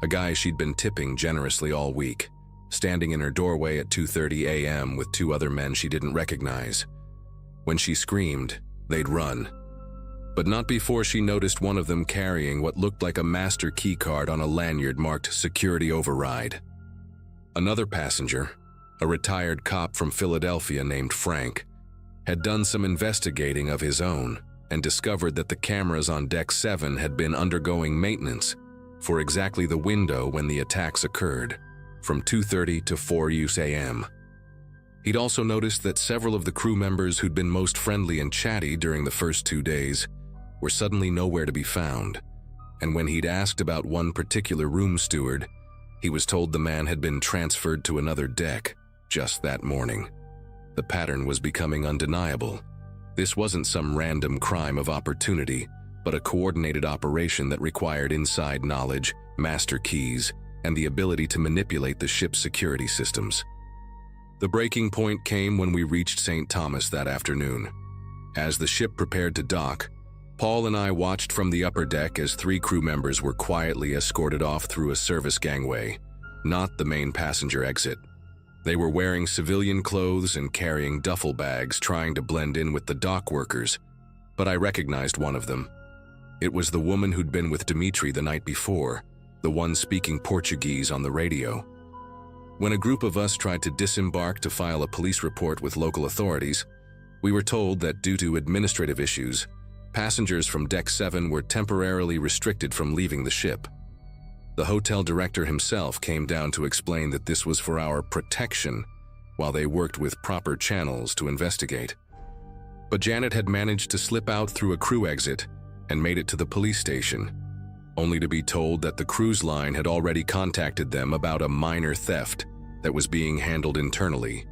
a guy she'd been tipping generously all week, standing in her doorway at 2:30 a.m. with 2 other men she didn't recognize. When she screamed, they'd run, but not before she noticed one of them carrying what looked like a master key card on a lanyard marked Security Override. Another passenger, a retired cop from Philadelphia named Frank, had done some investigating of his own and discovered that the cameras on Deck 7 had been undergoing maintenance for exactly the window when the attacks occurred, from 2:30 to 4 a.m. He'd also noticed that several of the crew members who'd been most friendly and chatty during the first 2 days were suddenly nowhere to be found, and when he'd asked about one particular room steward, he was told the man had been transferred to another deck just that morning. The pattern was becoming undeniable. This wasn't some random crime of opportunity, but a coordinated operation that required inside knowledge, master keys, and the ability to manipulate the ship's security systems. The breaking point came when we reached St. Thomas that afternoon. As the ship prepared to dock, Paul and I watched from the upper deck as 3 crew members were quietly escorted off through a service gangway, not the main passenger exit. They were wearing civilian clothes and carrying duffel bags, trying to blend in with the dock workers, but I recognized one of them. It was the woman who'd been with Dimitri the night before, the one speaking Portuguese on the radio. When a group of us tried to disembark to file a police report with local authorities, we were told that due to administrative issues, passengers from Deck 7 were temporarily restricted from leaving the ship. The hotel director himself came down to explain that this was for our protection while they worked with proper channels to investigate. But Janet had managed to slip out through a crew exit and made it to the police station, only to be told that the cruise line had already contacted them about a minor theft that was being handled internally,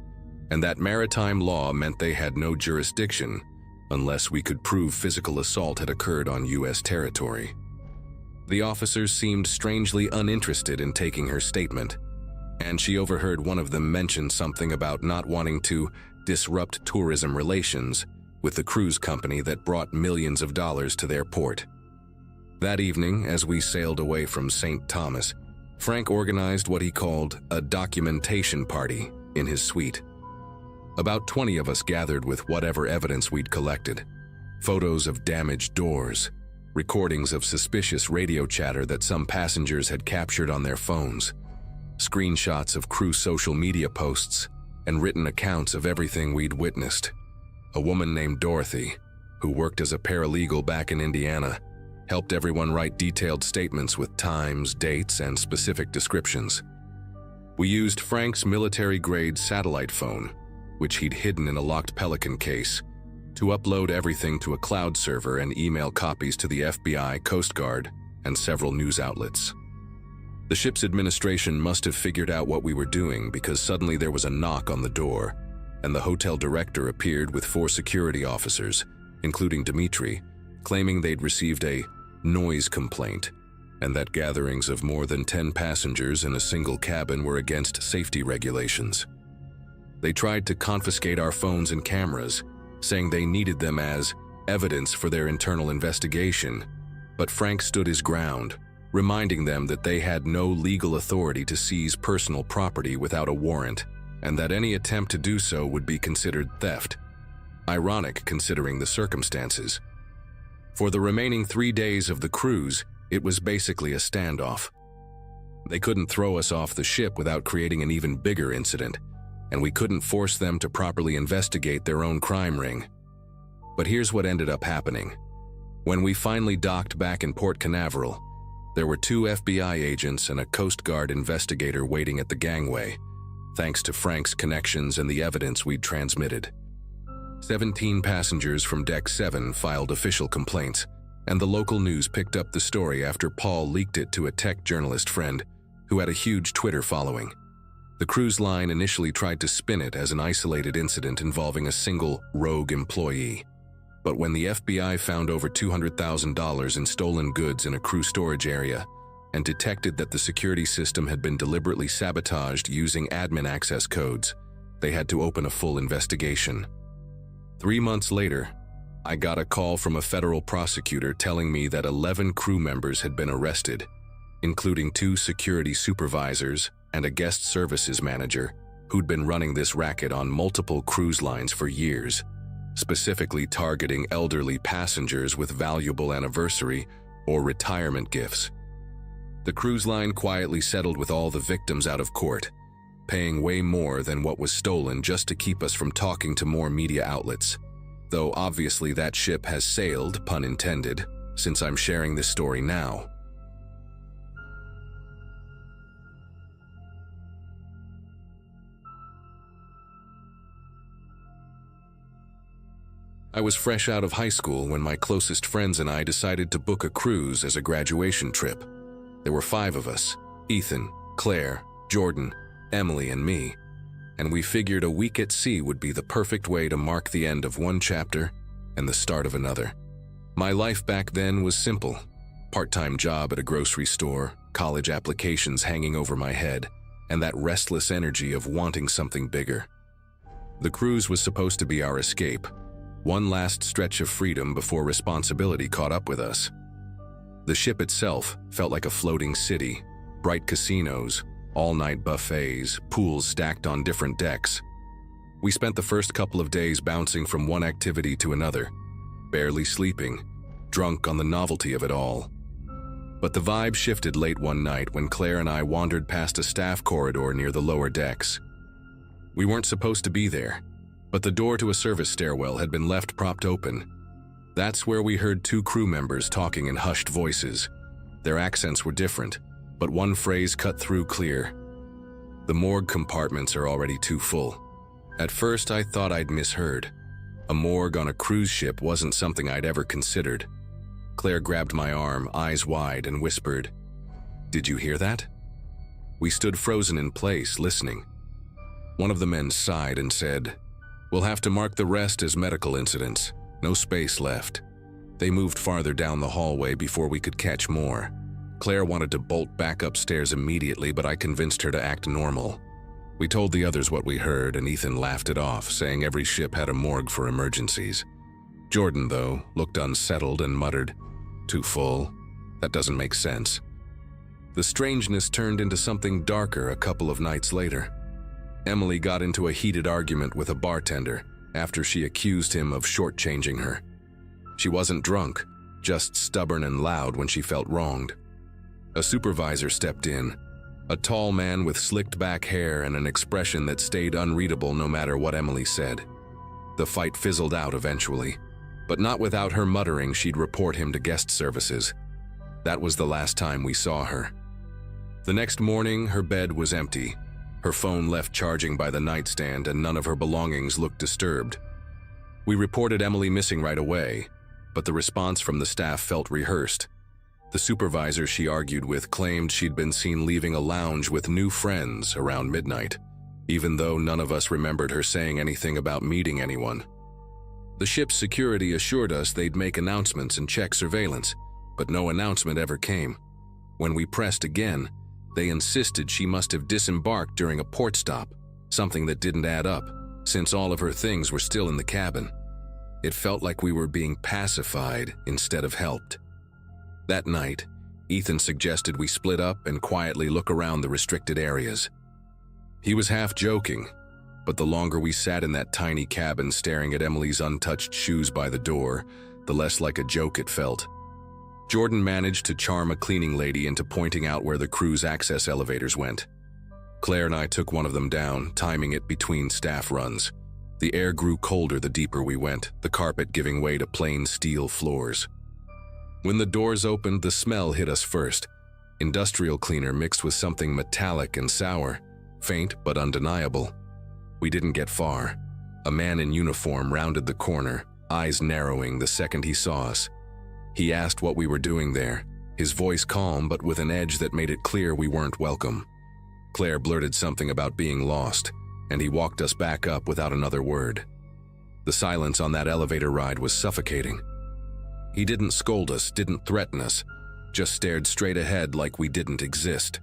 and that maritime law meant they had no jurisdiction unless we could prove physical assault had occurred on U.S. territory. The officers seemed strangely uninterested in taking her statement, and she overheard one of them mention something about not wanting to disrupt tourism relations with the cruise company that brought millions of dollars to their port. That evening, as we sailed away from St. Thomas, Frank organized what he called a documentation party in his suite. About 20 of us gathered with whatever evidence we'd collected: photos of damaged doors, recordings of suspicious radio chatter that some passengers had captured on their phones, screenshots of crew social media posts, and written accounts of everything we'd witnessed. A woman named Dorothy, who worked as a paralegal back in Indiana, helped everyone write detailed statements with times, dates, and specific descriptions. We used Frank's military-grade satellite phone, which he'd hidden in a locked Pelican case, to upload everything to a cloud server and email copies to the FBI, Coast Guard, and several news outlets. The ship's administration must have figured out what we were doing, because suddenly there was a knock on the door, and the hotel director appeared with 4 security officers, including Dimitri, claiming they'd received a noise complaint, and that gatherings of more than 10 passengers in a single cabin were against safety regulations. They tried to confiscate our phones and cameras, saying they needed them as evidence for their internal investigation, but Frank stood his ground, reminding them that they had no legal authority to seize personal property without a warrant, and that any attempt to do so would be considered theft. Ironic considering the circumstances. For the remaining 3 days of the cruise, it was basically a standoff. They couldn't throw us off the ship without creating an even bigger incident, and we couldn't force them to properly investigate their own crime ring. But here's what ended up happening. When we finally docked back in Port Canaveral, there were 2 FBI agents and a Coast Guard investigator waiting at the gangway, thanks to Frank's connections and the evidence we'd transmitted. 17 passengers from Deck 7 filed official complaints, and the local news picked up the story after Paul leaked it to a tech journalist friend who had a huge Twitter following. The cruise line initially tried to spin it as an isolated incident involving a single rogue employee. But when the FBI found over $200,000 in stolen goods in a crew storage area and detected that the security system had been deliberately sabotaged using admin access codes, they had to open a full investigation. 3 months later, I got a call from a federal prosecutor telling me that 11 crew members had been arrested, including 2 security supervisors and a guest services manager who'd been running this racket on multiple cruise lines for years, specifically targeting elderly passengers with valuable anniversary or retirement gifts. The cruise line quietly settled with all the victims out of court, paying way more than what was stolen just to keep us from talking to more media outlets. Though obviously that ship has sailed, pun intended, since I'm sharing this story now. I was fresh out of high school when my closest friends and I decided to book a cruise as a graduation trip. There were 5 of us: Ethan, Claire, Jordan, Emily, and me, and we figured a week at sea would be the perfect way to mark the end of one chapter and the start of another. My life back then was simple: part-time job at a grocery store, college applications hanging over my head, and that restless energy of wanting something bigger. The cruise was supposed to be our escape, one last stretch of freedom before responsibility caught up with us. The ship itself felt like a floating city: bright casinos, all-night buffets, pools stacked on different decks. We spent the first couple of days bouncing from one activity to another, barely sleeping, drunk on the novelty of it all. But the vibe shifted late one night when Claire and I wandered past a staff corridor near the lower decks. We weren't supposed to be there, but the door to a service stairwell had been left propped open. That's where we heard two crew members talking in hushed voices. Their accents were different, but one phrase cut through clear. "The morgue compartments are already too full." At first, I thought I'd misheard. A morgue on a cruise ship wasn't something I'd ever considered. Claire grabbed my arm, eyes wide, and whispered, "Did you hear that?" We stood frozen in place, listening. One of the men sighed and said, "We'll have to mark the rest as medical incidents. No space left." They moved farther down the hallway before we could catch more. Claire wanted to bolt back upstairs immediately, but I convinced her to act normal. We told the others what we heard, and Ethan laughed it off, saying every ship had a morgue for emergencies. Jordan, though, looked unsettled and muttered, "Too full? That doesn't make sense." The strangeness turned into something darker a couple of nights later. Emily got into a heated argument with a bartender after she accused him of shortchanging her. She wasn't drunk, just stubborn and loud when she felt wronged. A supervisor stepped in, a tall man with slicked back hair and an expression that stayed unreadable no matter what Emily said. The fight fizzled out eventually, but not without her muttering she'd report him to guest services. That was the last time we saw her. The next morning, her bed was empty, her phone left charging by the nightstand, and none of her belongings looked disturbed. We reported Emily missing right away, but the response from the staff felt rehearsed. The supervisor she argued with claimed she'd been seen leaving a lounge with new friends around midnight, even though none of us remembered her saying anything about meeting anyone. The ship's security assured us they'd make announcements and check surveillance, but no announcement ever came. When we pressed again, they insisted she must have disembarked during a port stop, something that didn't add up, since all of her things were still in the cabin. It felt like we were being pacified instead of helped. That night, Ethan suggested we split up and quietly look around the restricted areas. He was half joking, but the longer we sat in that tiny cabin staring at Emily's untouched shoes by the door, the less like a joke it felt. Jordan managed to charm a cleaning lady into pointing out where the crew's access elevators went. Claire and I took one of them down, timing it between staff runs. The air grew colder the deeper we went, the carpet giving way to plain steel floors. When the doors opened, the smell hit us first. Industrial cleaner mixed with something metallic and sour, faint but undeniable. We didn't get far. A man in uniform rounded the corner, eyes narrowing the second he saw us. He asked what we were doing there, his voice calm but with an edge that made it clear we weren't welcome. Claire blurted something about being lost, and he walked us back up without another word. The silence on that elevator ride was suffocating. He didn't scold us, didn't threaten us, just stared straight ahead like we didn't exist.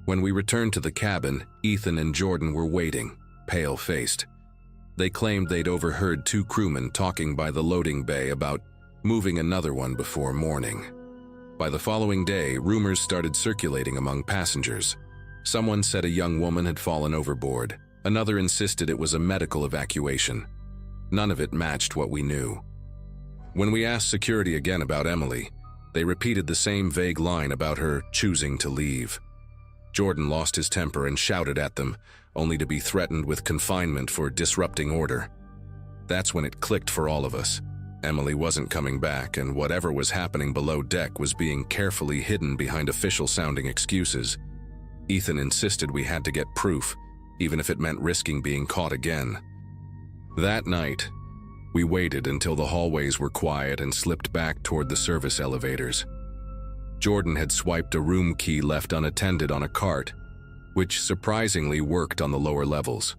When we returned to the cabin, Ethan and Jordan were waiting, pale-faced. They claimed they'd overheard two crewmen talking by the loading bay about moving another one before morning. By the following day, rumors started circulating among passengers. Someone said a young woman had fallen overboard. Another insisted it was a medical evacuation. None of it matched what we knew. When we asked security again about Emily, they repeated the same vague line about her choosing to leave. Jordan lost his temper and shouted at them, only to be threatened with confinement for disrupting order. That's when it clicked for all of us. Emily wasn't coming back, and whatever was happening below deck was being carefully hidden behind official-sounding excuses. Ethan insisted we had to get proof, even if it meant risking being caught again. That night, we waited until the hallways were quiet and slipped back toward the service elevators. Jordan had swiped a room key left unattended on a cart, which surprisingly worked on the lower levels.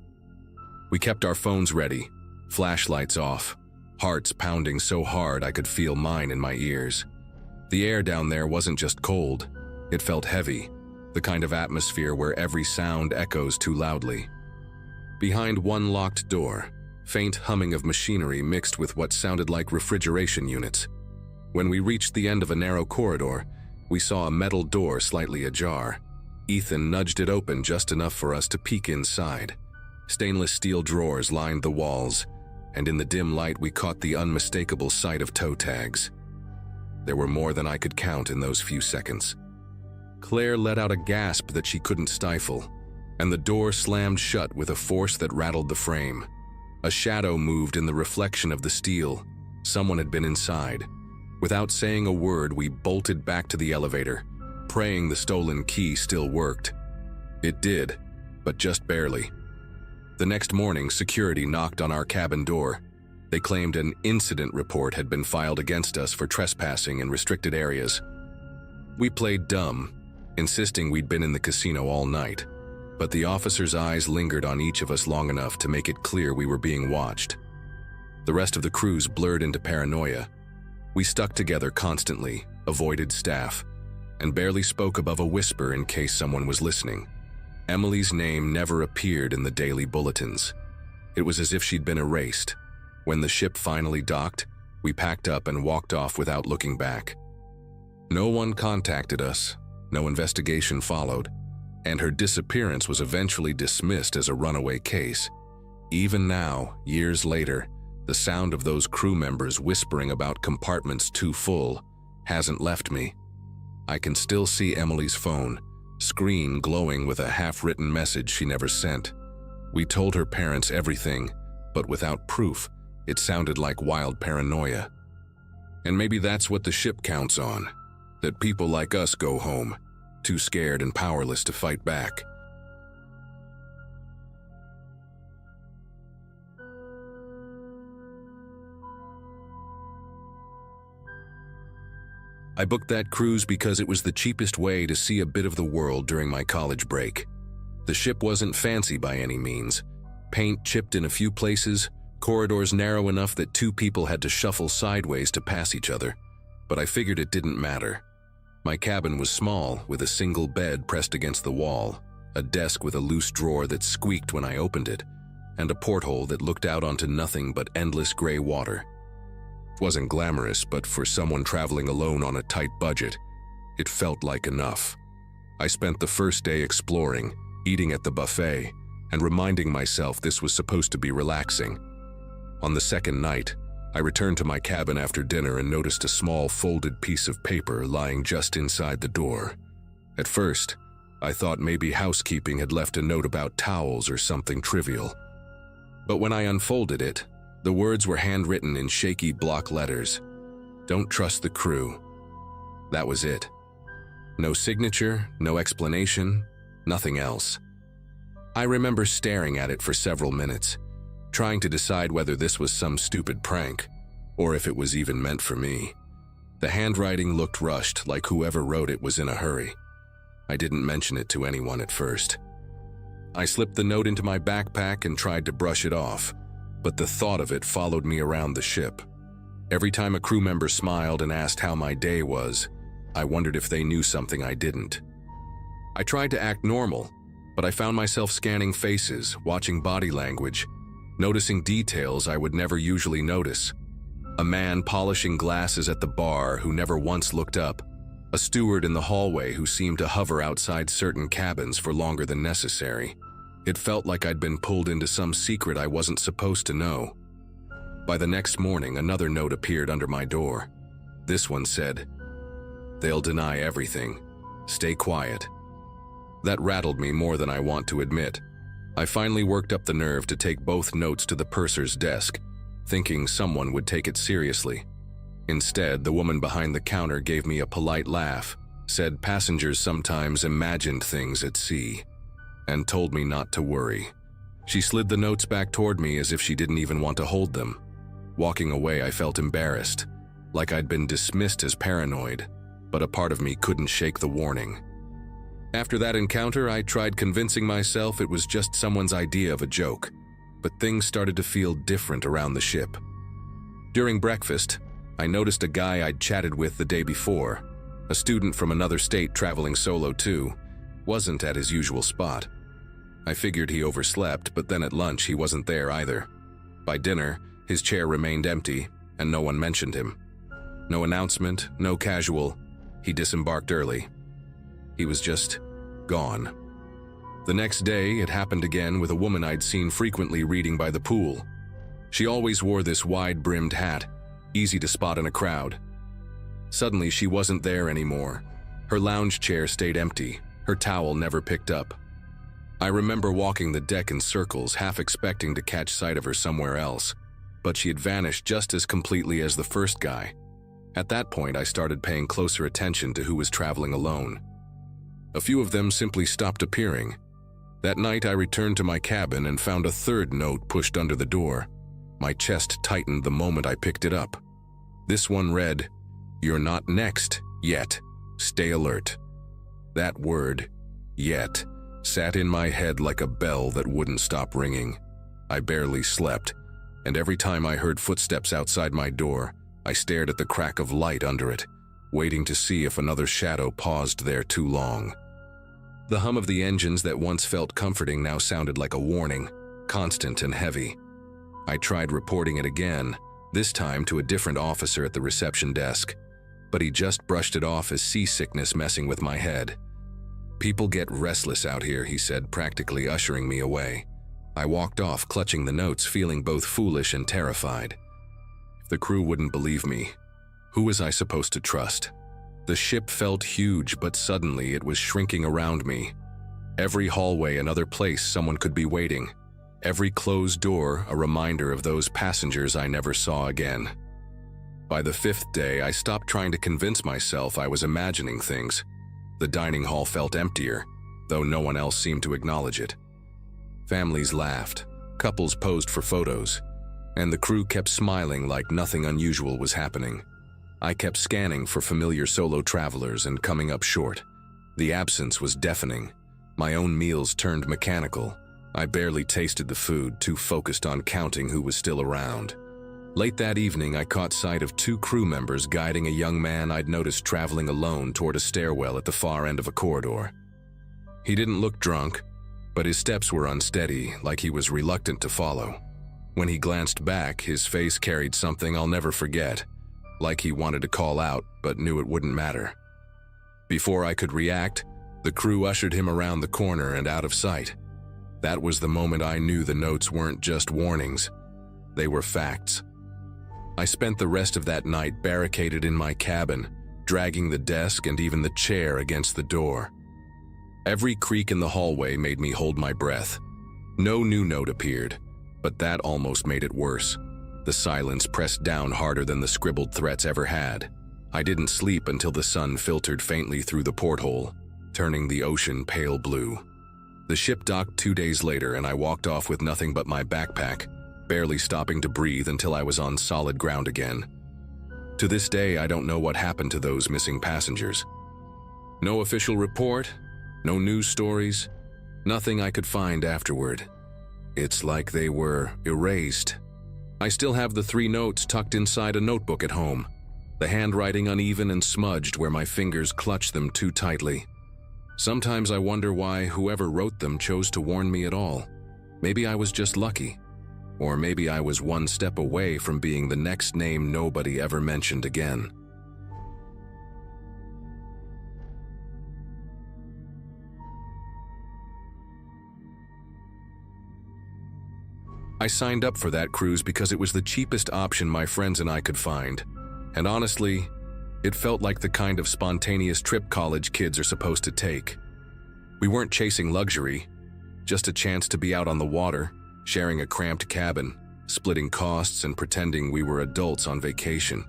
We kept our phones ready, flashlights off, hearts pounding so hard I could feel mine in my ears. The air down there wasn't just cold, it felt heavy, the kind of atmosphere where every sound echoes too loudly. Behind one locked door, faint humming of machinery mixed with what sounded like refrigeration units. When we reached the end of a narrow corridor, we saw a metal door slightly ajar. Ethan nudged it open just enough for us to peek inside. Stainless steel drawers lined the walls, and in the dim light we caught the unmistakable sight of toe tags. There were more than I could count in those few seconds. Claire let out a gasp that she couldn't stifle, and the door slammed shut with a force that rattled the frame. A shadow moved in the reflection of the steel. Someone had been inside. Without saying a word, we bolted back to the elevator, praying the stolen key still worked. It did, but just barely. The next morning, security knocked on our cabin door. They claimed an incident report had been filed against us for trespassing in restricted areas. We played dumb, insisting we'd been in the casino all night, but the officer's eyes lingered on each of us long enough to make it clear we were being watched. The rest of the cruise blurred into paranoia. We stuck together constantly, avoided staff, and barely spoke above a whisper in case someone was listening. Emily's name never appeared in the daily bulletins. It was as if she'd been erased. When the ship finally docked, we packed up and walked off without looking back. No one contacted us, no investigation followed, and her disappearance was eventually dismissed as a runaway case. Even now, years later, the sound of those crew members whispering about compartments too full hasn't left me. I can still see Emily's phone, screen glowing with a half-written message she never sent. We told her parents everything, but without proof, it sounded like wild paranoia. And maybe that's what the ship counts on, that people like us go home, too scared and powerless to fight back. I booked that cruise because it was the cheapest way to see a bit of the world during my college break. The ship wasn't fancy by any means. Paint chipped in a few places, corridors narrow enough that two people had to shuffle sideways to pass each other. But I figured it didn't matter. My cabin was small, with a single bed pressed against the wall, a desk with a loose drawer that squeaked when I opened it, and a porthole that looked out onto nothing but endless gray water. It wasn't glamorous, but for someone traveling alone on a tight budget, it felt like enough. I spent the first day exploring, eating at the buffet, and reminding myself this was supposed to be relaxing. On the second night, I returned to my cabin after dinner and noticed a small folded piece of paper lying just inside the door. At first, I thought maybe housekeeping had left a note about towels or something trivial. But when I unfolded it, the words were handwritten in shaky block letters. "Don't trust the crew." That was it. No signature, no explanation, nothing else. I remember staring at it for several minutes, trying to decide whether this was some stupid prank, or if it was even meant for me. The handwriting looked rushed, like whoever wrote it was in a hurry. I didn't mention it to anyone at first. I slipped the note into my backpack and tried to brush it off, but the thought of it followed me around the ship. Every time a crew member smiled and asked how my day was, I wondered if they knew something I didn't. I tried to act normal, but I found myself scanning faces, watching body language, noticing details I would never usually notice. A man polishing glasses at the bar who never once looked up. A steward in the hallway who seemed to hover outside certain cabins for longer than necessary. It felt like I'd been pulled into some secret I wasn't supposed to know. By the next morning, another note appeared under my door. This one said, "They'll deny everything. Stay quiet." That rattled me more than I want to admit. I finally worked up the nerve to take both notes to the purser's desk, thinking someone would take it seriously. Instead, the woman behind the counter gave me a polite laugh, said passengers sometimes imagined things at sea, and told me not to worry. She slid the notes back toward me as if she didn't even want to hold them. Walking away, I felt embarrassed, like I'd been dismissed as paranoid, but a part of me couldn't shake the warning. After that encounter, I tried convincing myself it was just someone's idea of a joke, but things started to feel different around the ship. During breakfast, I noticed a guy I'd chatted with the day before, a student from another state traveling solo too, wasn't at his usual spot. I figured he overslept, but then at lunch he wasn't there either. By dinner, his chair remained empty, and no one mentioned him. No announcement, no casual. He disembarked early. He was just gone. The next day, it happened again with a woman I'd seen frequently reading by the pool. She always wore this wide-brimmed hat, easy to spot in a crowd. Suddenly, she wasn't there anymore. Her lounge chair stayed empty, her towel never picked up. I remember walking the deck in circles, half expecting to catch sight of her somewhere else, but she had vanished just as completely as the first guy. At that point, I started paying closer attention to who was traveling alone. A few of them simply stopped appearing. That night, I returned to my cabin and found a third note pushed under the door. My chest tightened the moment I picked it up. This one read, "You're not next, yet. Stay alert." That word, yet, sat in my head like a bell that wouldn't stop ringing. I barely slept, and every time I heard footsteps outside my door, I stared at the crack of light under it, waiting to see if another shadow paused there too long. The hum of the engines that once felt comforting now sounded like a warning, constant and heavy. I tried reporting it again, this time to a different officer at the reception desk, but he just brushed it off as seasickness messing with my head. "People get restless out here," he said, practically ushering me away. I walked off, clutching the notes, feeling both foolish and terrified. If the crew wouldn't believe me, who was I supposed to trust? The ship felt huge, but suddenly it was shrinking around me. Every hallway another place someone could be waiting. Every closed door a reminder of those passengers I never saw again. By the 5th day, I stopped trying to convince myself I was imagining things. The dining hall felt emptier, though no one else seemed to acknowledge it. Families laughed, couples posed for photos, and the crew kept smiling like nothing unusual was happening. I kept scanning for familiar solo travelers and coming up short. The absence was deafening. My own meals turned mechanical. I barely tasted the food, too focused on counting who was still around. Late that evening, I caught sight of 2 crew members guiding a young man I'd noticed traveling alone toward a stairwell at the far end of a corridor. He didn't look drunk, but his steps were unsteady, like he was reluctant to follow. When he glanced back, his face carried something I'll never forget, like he wanted to call out but knew it wouldn't matter. Before I could react, the crew ushered him around the corner and out of sight. That was the moment I knew the notes weren't just warnings, they were facts. I spent the rest of that night barricaded in my cabin, dragging the desk and even the chair against the door. Every creak in the hallway made me hold my breath. No new note appeared, but that almost made it worse. The silence pressed down harder than the scribbled threats ever had. I didn't sleep until the sun filtered faintly through the porthole, turning the ocean pale blue. The ship docked 2 days later, and I walked off with nothing but my backpack, barely stopping to breathe until I was on solid ground again. To this day, I don't know what happened to those missing passengers. No official report, no news stories, nothing I could find afterward. It's like they were erased. I still have the 3 notes tucked inside a notebook at home, the handwriting uneven and smudged where my fingers clutched them too tightly. Sometimes I wonder why whoever wrote them chose to warn me at all. Maybe I was just lucky. Or maybe I was one step away from being the next name nobody ever mentioned again. I signed up for that cruise because it was the cheapest option my friends and I could find. And honestly, it felt like the kind of spontaneous trip college kids are supposed to take. We weren't chasing luxury, just a chance to be out on the water, sharing a cramped cabin, splitting costs and pretending we were adults on vacation.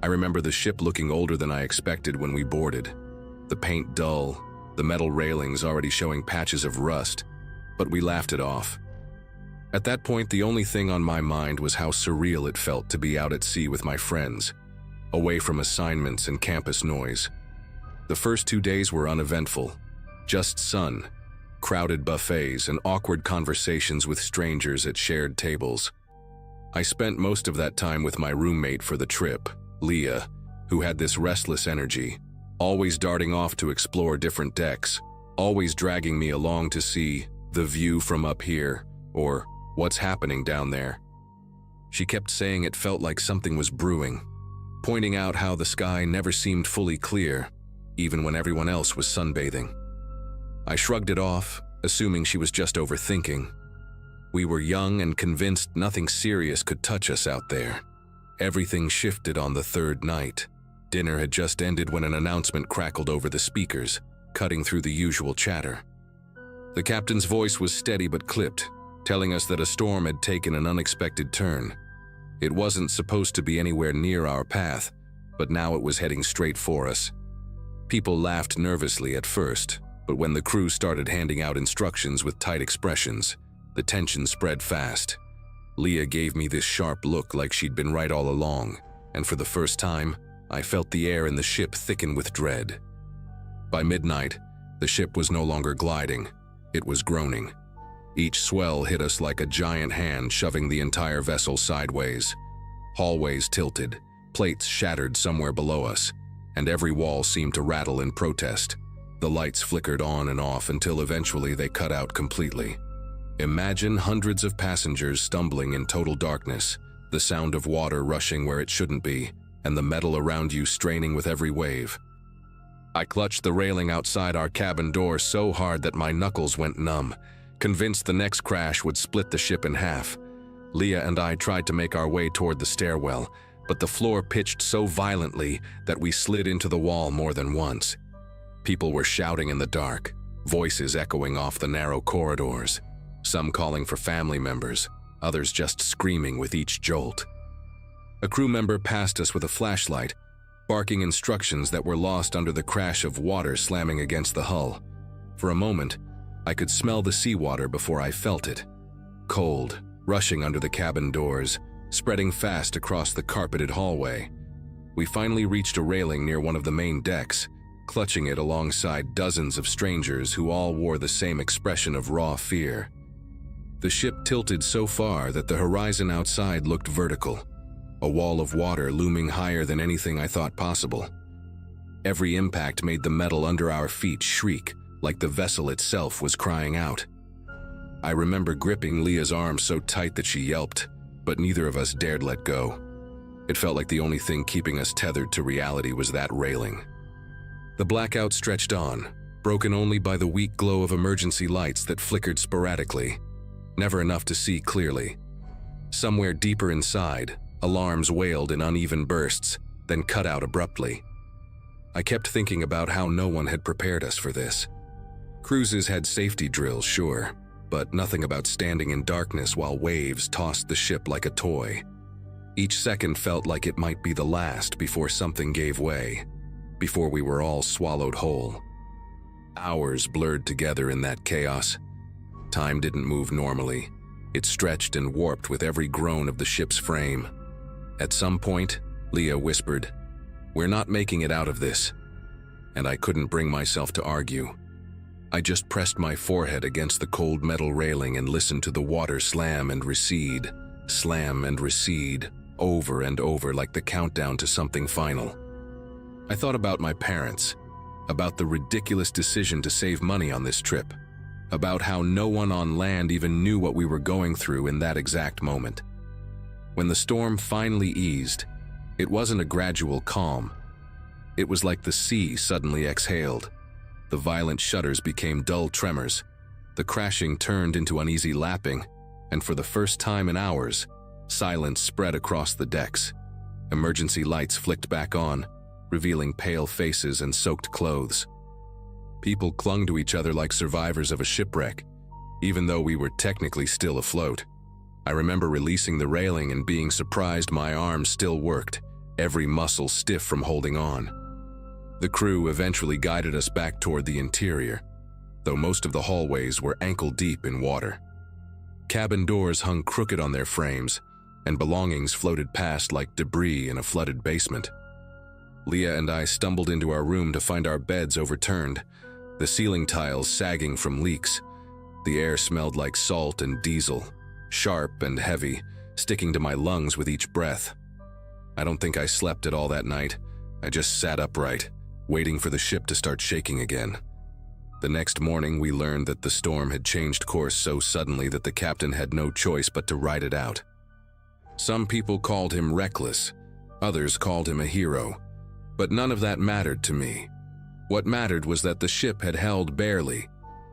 I remember the ship looking older than I expected when we boarded. The paint dull, the metal railings already showing patches of rust, but we laughed it off. At that point, the only thing on my mind was how surreal it felt to be out at sea with my friends, away from assignments and campus noise. The first 2 days were uneventful, just sun, crowded buffets, and awkward conversations with strangers at shared tables. I spent most of that time with my roommate for the trip, Leah, who had this restless energy, always darting off to explore different decks, always dragging me along to see the view from up here, or what's happening down there. She kept saying it felt like something was brewing, pointing out how the sky never seemed fully clear, even when everyone else was sunbathing. I shrugged it off, assuming she was just overthinking. We were young and convinced nothing serious could touch us out there. Everything shifted on the 3rd night. Dinner had just ended when an announcement crackled over the speakers, cutting through the usual chatter. The captain's voice was steady but clipped, telling us that a storm had taken an unexpected turn. It wasn't supposed to be anywhere near our path, but now it was heading straight for us. People laughed nervously at first, but when the crew started handing out instructions with tight expressions, the tension spread fast. Leah gave me this sharp look like she'd been right all along, and for the first time, I felt the air in the ship thicken with dread. By midnight, the ship was no longer gliding, it was groaning. Each swell hit us like a giant hand shoving the entire vessel sideways. Hallways tilted, plates shattered somewhere below us, and every wall seemed to rattle in protest. The lights flickered on and off until eventually they cut out completely. Imagine hundreds of passengers stumbling in total darkness, the sound of water rushing where it shouldn't be, and the metal around you straining with every wave. I clutched the railing outside our cabin door so hard that my knuckles went numb, convinced the next crash would split the ship in half. Leah and I tried to make our way toward the stairwell, but the floor pitched so violently that we slid into the wall more than once. People were shouting in the dark, voices echoing off the narrow corridors, some calling for family members, others just screaming with each jolt. A crew member passed us with a flashlight, barking instructions that were lost under the crash of water slamming against the hull. For a moment, I could smell the seawater before I felt it. Cold, rushing under the cabin doors, spreading fast across the carpeted hallway. We finally reached a railing near one of the main decks, clutching it alongside dozens of strangers who all wore the same expression of raw fear. The ship tilted so far that the horizon outside looked vertical, a wall of water looming higher than anything I thought possible. Every impact made the metal under our feet shriek, like the vessel itself was crying out. I remember gripping Leah's arm so tight that she yelped, but neither of us dared let go. It felt like the only thing keeping us tethered to reality was that railing. The blackout stretched on, broken only by the weak glow of emergency lights that flickered sporadically, never enough to see clearly. Somewhere deeper inside, alarms wailed in uneven bursts, then cut out abruptly. I kept thinking about how no one had prepared us for this. Cruises had safety drills, sure, but nothing about standing in darkness while waves tossed the ship like a toy. Each second felt like it might be the last before something gave way, before we were all swallowed whole. Hours blurred together in that chaos. Time didn't move normally. It stretched and warped with every groan of the ship's frame. At some point, Leah whispered, "We're not making it out of this." And I couldn't bring myself to argue. I just pressed my forehead against the cold metal railing and listened to the water slam and recede, over and over like the countdown to something final. I thought about my parents, about the ridiculous decision to save money on this trip, about how no one on land even knew what we were going through in that exact moment. When the storm finally eased, it wasn't a gradual calm. It was like the sea suddenly exhaled. The violent shudders became dull tremors. The crashing turned into uneasy lapping, and for the first time in hours, silence spread across the decks. Emergency lights flicked back on, revealing pale faces and soaked clothes. People clung to each other like survivors of a shipwreck, even though we were technically still afloat. I remember releasing the railing and being surprised my arms still worked, every muscle stiff from holding on. The crew eventually guided us back toward the interior, though most of the hallways were ankle-deep in water. Cabin doors hung crooked on their frames, and belongings floated past like debris in a flooded basement. Leah and I stumbled into our room to find our beds overturned, the ceiling tiles sagging from leaks. The air smelled like salt and diesel, sharp and heavy, sticking to my lungs with each breath. I don't think I slept at all that night. I just sat upright, waiting for the ship to start shaking again. The next morning, we learned that the storm had changed course so suddenly that the captain had no choice but to ride it out. Some people called him reckless, others called him a hero, but none of that mattered to me. What mattered was that the ship had held barely,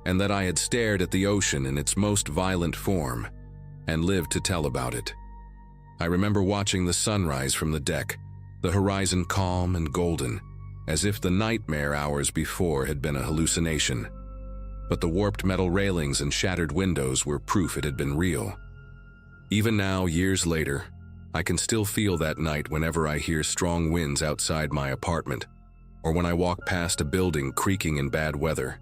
and that I had stared at the ocean in its most violent form, and lived to tell about it. I remember watching the sunrise from the deck, the horizon calm and golden, as if the nightmare hours before had been a hallucination. But the warped metal railings and shattered windows were proof it had been real. Even now, years later, I can still feel that night whenever I hear strong winds outside my apartment, or when I walk past a building creaking in bad weather.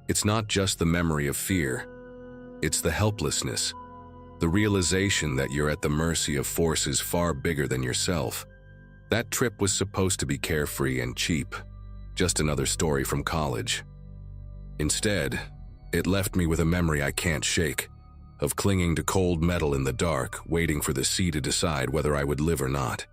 It's not just the memory of fear, it's the helplessness, the realization that you're at the mercy of forces far bigger than yourself. That trip was supposed to be carefree and cheap, just another story from college. Instead, it left me with a memory I can't shake, of clinging to cold metal in the dark, waiting for the sea to decide whether I would live or not.